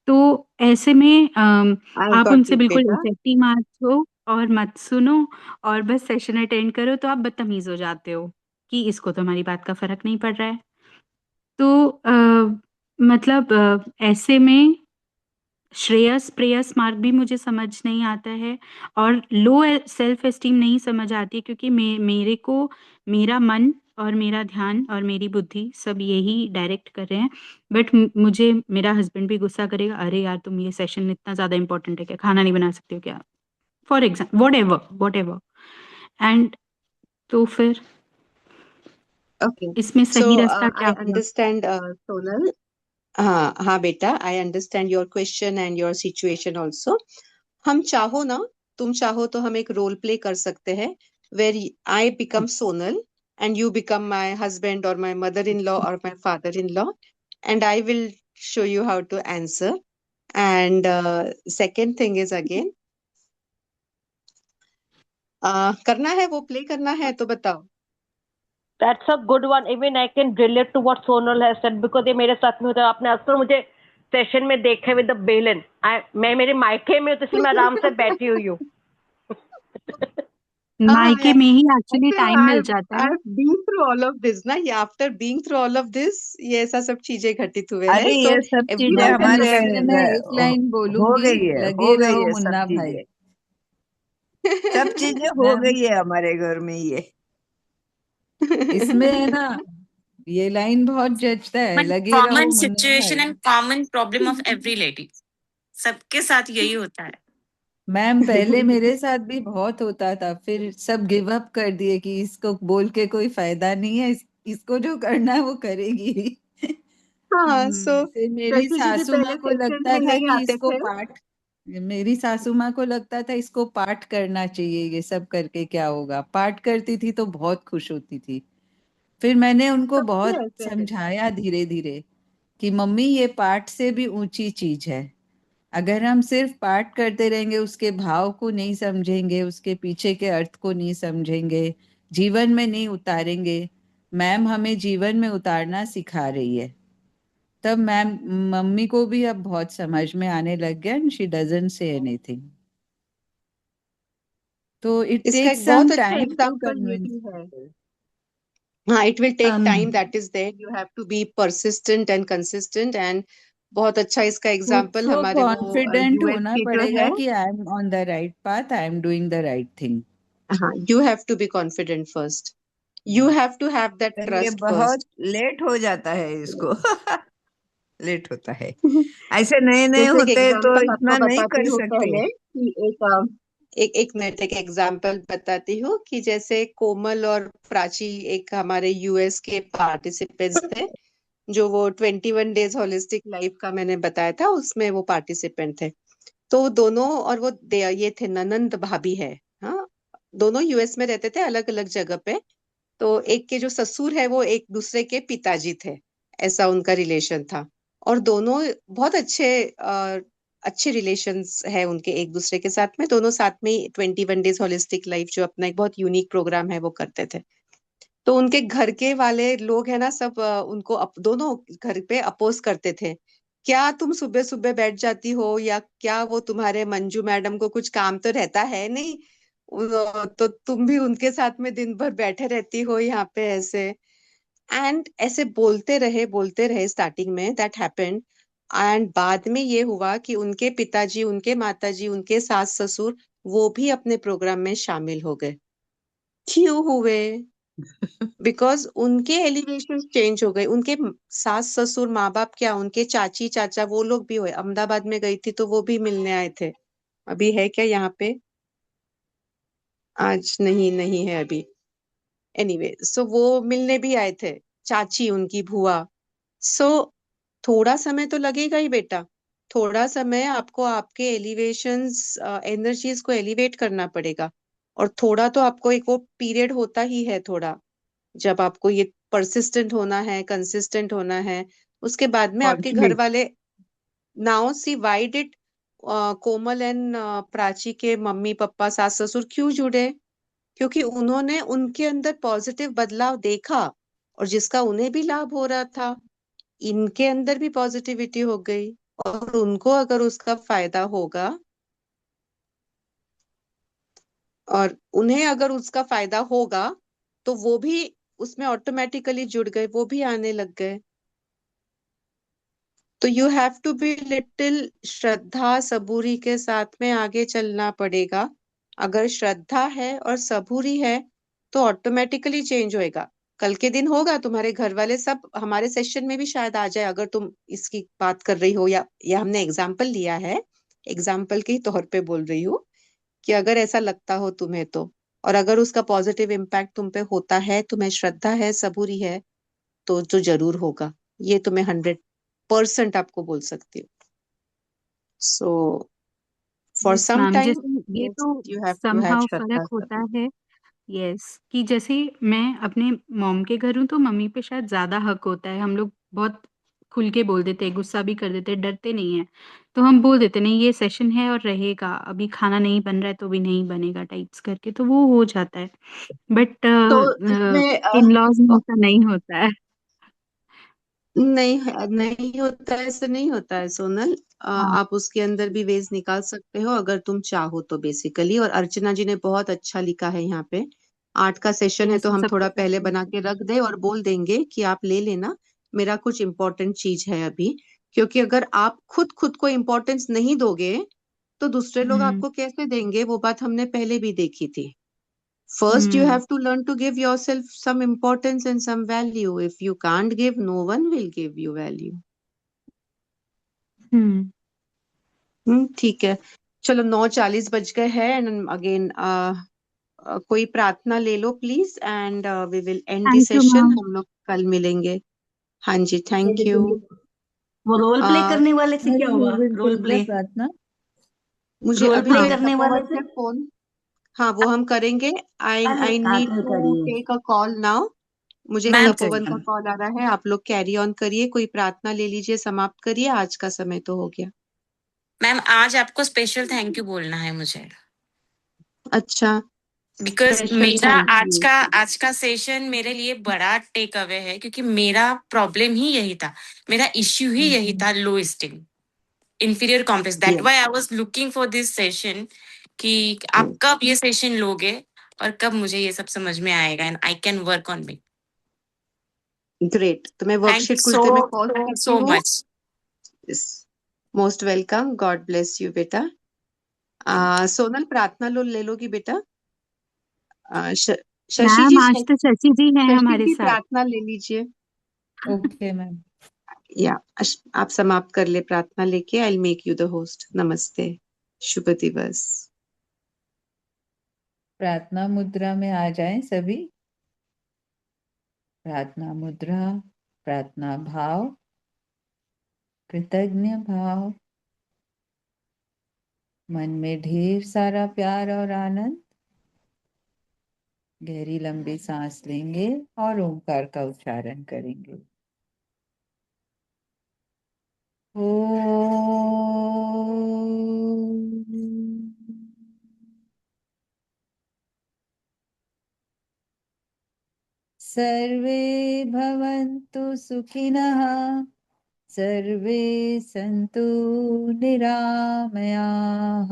तो ऐसे में आई आप गॉट उनसे इट बिल्कुल बेटा। इफेक्टिव मत हो और मत सुनो, और बस सेशन अटेंड करो, तो आप बदतमीज हो जाते हो कि इसको तो हमारी बात का फर्क नहीं पड़ रहा है। तो मतलब ऐसे में श्रेयस प्रेयस मार्ग भी मुझे समझ नहीं आता है, और लो सेल्फ एस्टीम नहीं समझ आती, क्योंकि मेरे को मेरा मन और मेरा ध्यान और मेरी बुद्धि सब यही डायरेक्ट कर रहे हैं। बट मुझे मेरा हस्बैंड भी गुस्सा करेगा, अरे यार तुम ये सेशन इतना ज़्यादा इंपॉर्टेंट है क्या, खाना नहीं बना सकते हो क्या, for example what ever. And तो फिर ओके, इसमें सो सही रास्ता क्या आई होगा? अंडरस्टैंड सोनल। हाँ हाँ बेटा, I understand your question and your situation also. हम चाहो ना, तुम चाहो तो हम एक रोल प्ले कर सकते हैं, where I become Sonal and you become my husband और माई मदर इन लॉ और my father in law, and I will show you how to answer. And second thing is again, करना है वो play करना है तो बताओ। That's a good one. Even I can relate to what Sonal has said because ये मेरे साथ में होता है। आपने अक्सर मुझे सेशन में देखा है विद द बेलन। मैं मेरे मायके में हूँ, तो इसलिए मैं आराम से बैठी हुई हूँ। मायके में ही एक्चुअली So टाइम मिल जाता है। I've been through all of this ना, ये after being through all of this, ये ऐसा सब चीजें घटित हुए अरे हैं, तो ये सब चीजें everyone can हमारे listen. इसमें मैं एक लाइन हो बोलूंगी, गई है, लगे हो गई रहो है सब मुन्ना भाई। चीजें, सब चीजें हो मैम गई है हमारे घर में ये। इसमें है ना, ये लाइन बहुत जचता है, लगे रहो कॉमन मुन्ना सिचुएशन भाई। And common problem of every lady, सबके साथ यही होता है। मैम पहले मेरे साथ भी बहुत होता था, फिर सब गिव अप कर दिए कि इसको बोल के कोई फायदा नहीं है, इसको जो करना है वो करेगी। हाँ, so फिर मेरी प्रति जी भी सासू पहले माँ को सेशन लगता में था नहीं कि आते इसको थे। पाठ, मेरी सासू माँ को लगता था इसको पाठ करना चाहिए, ये सब करके क्या होगा। पाठ करती थी तो बहुत खुश होती थी। फिर मैंने उनको सबके बहुत ऐसे है। समझाया धीरे धीरे कि मम्मी ये पाठ से भी ऊंची चीज है। अगर हम सिर्फ पाठ करते रहेंगे, उसके भाव को नहीं समझेंगे, उसके पीछे के अर्थ को नहीं समझेंगे, जीवन में नहीं उतारेंगे, मैम हमें जीवन में उतारना सिखा रही है। तब मैम मम्मी को भी अब बहुत समझ में आने लग गया, and she doesn't say anything. तो इट इसका टेक्स एक बहुत सम अच्छा टाइम टू एग्जाम्पल ये कन्विंस। भी है। हाँ, it will take time, that is there, you have to be persistent and consistent, and बहुत अच्छा इसका खुद एग्जाम्पल को हमारे वो कॉन्फिडेंट यूएस होना के जो पड़ेगा है। कि I am on the right path, I am doing the right thing. हाँ, you have to be confident first, you have to have that पर ये trust बहुत first. लेट हो जाता है इसको। लेट होता है। ऐसे नए नए जैसे एक होते हैं तो एग्जांपल इतना आपको नहीं बताती कर हूँ सकते। पहले कि एक मिनट एक एग्जांपल बताती हूँ कि जैसे कोमल और प्राची एक हमारे यूएस के पार्टिसिपेंट्स थे, जो वो 21 डेज होलिस्टिक लाइफ का मैंने बताया था, उसमें वो पार्टिसिपेंट थे। तो दोनों, और वो ये थे ननंद भाभी है। हाँ, दोनों यूएस में रहते थे अलग अलग जगह पे। तो एक के जो ससुर है वो एक दूसरे के पिताजी थे, ऐसा उनका रिलेशन था। और दोनों बहुत अच्छे रिलेशंस है उनके एक दूसरे के साथ में। दोनों साथ में 21 डेज होलिस्टिक लाइफ जो अपना एक बहुत यूनिक प्रोग्राम है वो करते थे। तो उनके घर के वाले लोग है ना, सब उनको दोनों घर पे अपोज करते थे। क्या तुम सुबह सुबह बैठ जाती हो, या क्या वो तुम्हारे मंजू मैडम को कुछ काम तो रहता है नहीं, तो तुम भी उनके साथ में दिन भर बैठे रहती हो यहाँ पे ऐसे। एंड ऐसे बोलते रहे स्टार्टिंग में, दैट हैपेंड। एंड बाद में ये हुआ कि उनके पिताजी, उनके माताजी, उनके सास ससुर वो भी अपने प्रोग्राम में शामिल हो गए। क्यों हुए? बिकॉज उनके एलिवेशन चेंज हो गए। उनके सास ससुर माँ बाप, क्या उनके चाची चाचा वो लोग भी हुए। अहमदाबाद में गई थी तो वो भी मिलने आए थे। अभी है क्या यहाँ पे? आज नहीं, नहीं है अभी। एनीवे, सो वो मिलने भी आए थे, चाची उनकी बुआ। सो थोड़ा समय तो लगेगा ही बेटा। थोड़ा समय आपको आपके एलिवेशंस, एनर्जीज को एलिवेट करना पड़ेगा। और थोड़ा तो आपको एक वो पीरियड होता ही है थोड़ा, जब आपको ये परसिस्टेंट होना है, कंसिस्टेंट होना है। उसके बाद में आपके घर फॉर्चुनेट। वाले, now see why did Komal and Prachi के मम्मी पापा सास ससुर क्यों जुड़े? क्योंकि उन्होंने उनके अंदर पॉजिटिव बदलाव देखा, और जिसका उन्हें भी लाभ हो रहा था। इनके अंदर भी पॉजिटिविटी हो गई, और उनको अगर उसका फायदा होगा, और उन्हें अगर उसका फायदा होगा, तो वो भी उसमें ऑटोमेटिकली जुड़ गए, वो भी आने लग गए। तो you have to be little श्रद्धा सबूरी के साथ में आगे चलना पड़ेगा। अगर श्रद्धा है और सबूरी है तो ऑटोमेटिकली चेंज होएगा। कल के दिन होगा, तुम्हारे घर वाले सब हमारे सेशन में भी शायद आ जाए, अगर तुम इसकी बात कर रही हो, या हमने एग्जाम्पल लिया है, एग्जाम्पल के तौर पे बोल रही हूँ कि अगर ऐसा लगता हो तुम्हें तो, और अगर उसका पॉजिटिव इम्पैक्ट तुम पे होता है, तुम्हें श्रद्धा है, सबूरी है, तो जो जरूर होगा। ये तो मैं 100% आपको बोल सकती हूँ। So for yes some ma'am, time, जैसे ये यस, तो you have to have somehow श्रद्धा फर्क होता सबूरी। है। यस, कि जैसे मैं अपने मॉम के घर हूँ तो मम्मी पे शायद ज्यादा हक होता है। हम लोग बहुत खुल के बोल देते हैं, गुस्सा भी कर देते हैं, डरते नहीं है। तो हम बोल देते नहीं, ये सेशन है और रहेगा, अभी खाना नहीं बन रहा है तो भी नहीं बनेगा टाइप्स करके, तो वो हो जाता है। बट तो इसमें इन लॉज में ऐसा नहीं होता है। नहीं, नहीं होता है, ऐसा नहीं होता है सोनल। हाँ, आप उसके अंदर भी वेज निकाल सकते हो अगर तुम चाहो तो, बेसिकली। और अर्चना जी ने बहुत अच्छा लिखा है यहाँ पे। 8 का सेशन है तो जैसे हम सबको थोड़ा पहले करते बना हैं। के रख दे और बोल देंगे कि आप ले लेना, मेरा कुछ इम्पोर्टेंट चीज है अभी। क्योंकि अगर आप खुद को इम्पोर्टेंस नहीं दोगे तो दूसरे लोग हम्म। आपको कैसे देंगे? वो बात हमने पहले भी देखी थी। First, you hmm. have to learn to give yourself some importance and some value. If you can't give, no one will give you value. हम्म। ठीक है। चलो 9:40 बज गए हैं। एंड अगेन कोई प्रार्थना ले लो please, and we will end the thank you session. Ma'am. हम लोग कल मिलेंगे। हाँ जी, ये थैंक यू। देखो, वो रोल प्ले करने वाले थे, क्या मैडम, यू हुआ? Will role take the play, Prarthana. मुझे रोल अभी प्ले हाँ। करने वाले तपोवन थे। का फोन, हाँ वो हम करेंगे। आई अरे आई नीड आके टू करिए। Take a call now. मुझे एक मैम कल तपोवन का करिए। कॉल आ रहा है। आप लोग कैरी ऑन करिए, कोई प्रार्थना ले लीजिए, समाप्त करिए, आज का समय तो हो गया। मैम आज आपको स्पेशल थैंक यू बोलना है मुझे, अच्छा, बिकॉज स्पेशल मेरा थैंक आज यू। का आज का सेशन मेरे लिए बड़ा टेक अवे है, क्योंकि मेरा प्रॉब्लम ही यही था, मेरा इश्यू ही यही था, low esteem, inferior complex. That yes, why I was looking for this session कि आप यस, कब ये सेशन लोगे और कब मुझे ये सब समझ में आएगा and I can work on me. Great. तो मैं थैंक यू वर्कशीट कुछ सो देर में पोस्ट सो करती सो हूँ। Much. Most welcome, God bless you बेटा। सोनल प्रार्थना लो ले लोगी बेटा? शशि मैम जी, आज तो शशि जी हैं शशि हमारे जी साथ। प्रार्थना ले लीजिए। Okay ma'am. या आप समाप्त कर ले प्रार्थना लेके। I make you the host. नमस्ते, शुभ दिवस। प्रार्थना मुद्रा में आ जाएं सभी। प्रार्थना मुद्रा, प्रार्थना भाव, कृतज्ञ भाव, मन में ढेर सारा प्यार और आनंद। गहरी लंबी सांस लेंगे और ओंकार का उच्चारण करेंगे। सर्वे भवन्तु सुखिनः, सर्वे सन्तु निरामयाः,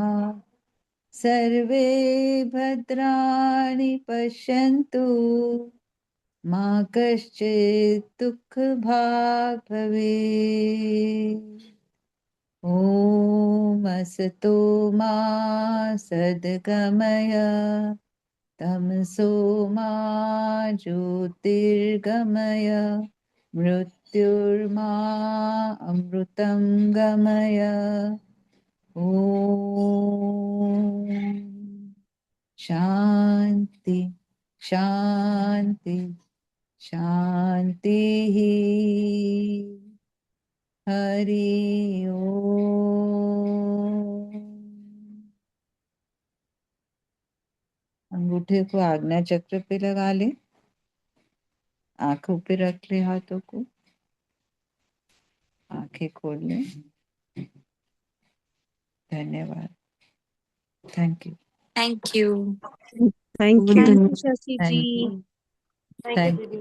सर्वे भद्राणि पश्यन्तु, मा कश्चित् दुःखभाग् भवेत्। ॐ असतो मा सद्गमय, तमसो मा ज्योतिर्गमय, मृत्युर्मा अमृतं गमय। ॐ शान्ति शान्ति शान्तिः। हरि ओम। अंगूठे को आज्ञा चक्र पे लगा ले, आंखों पे रख ले, हाथों को आंखें खोल ले। धन्यवाद। Thank you. Thank you. Thank you. Thank you Shashi thank ji. You. Thank you thank दीदी।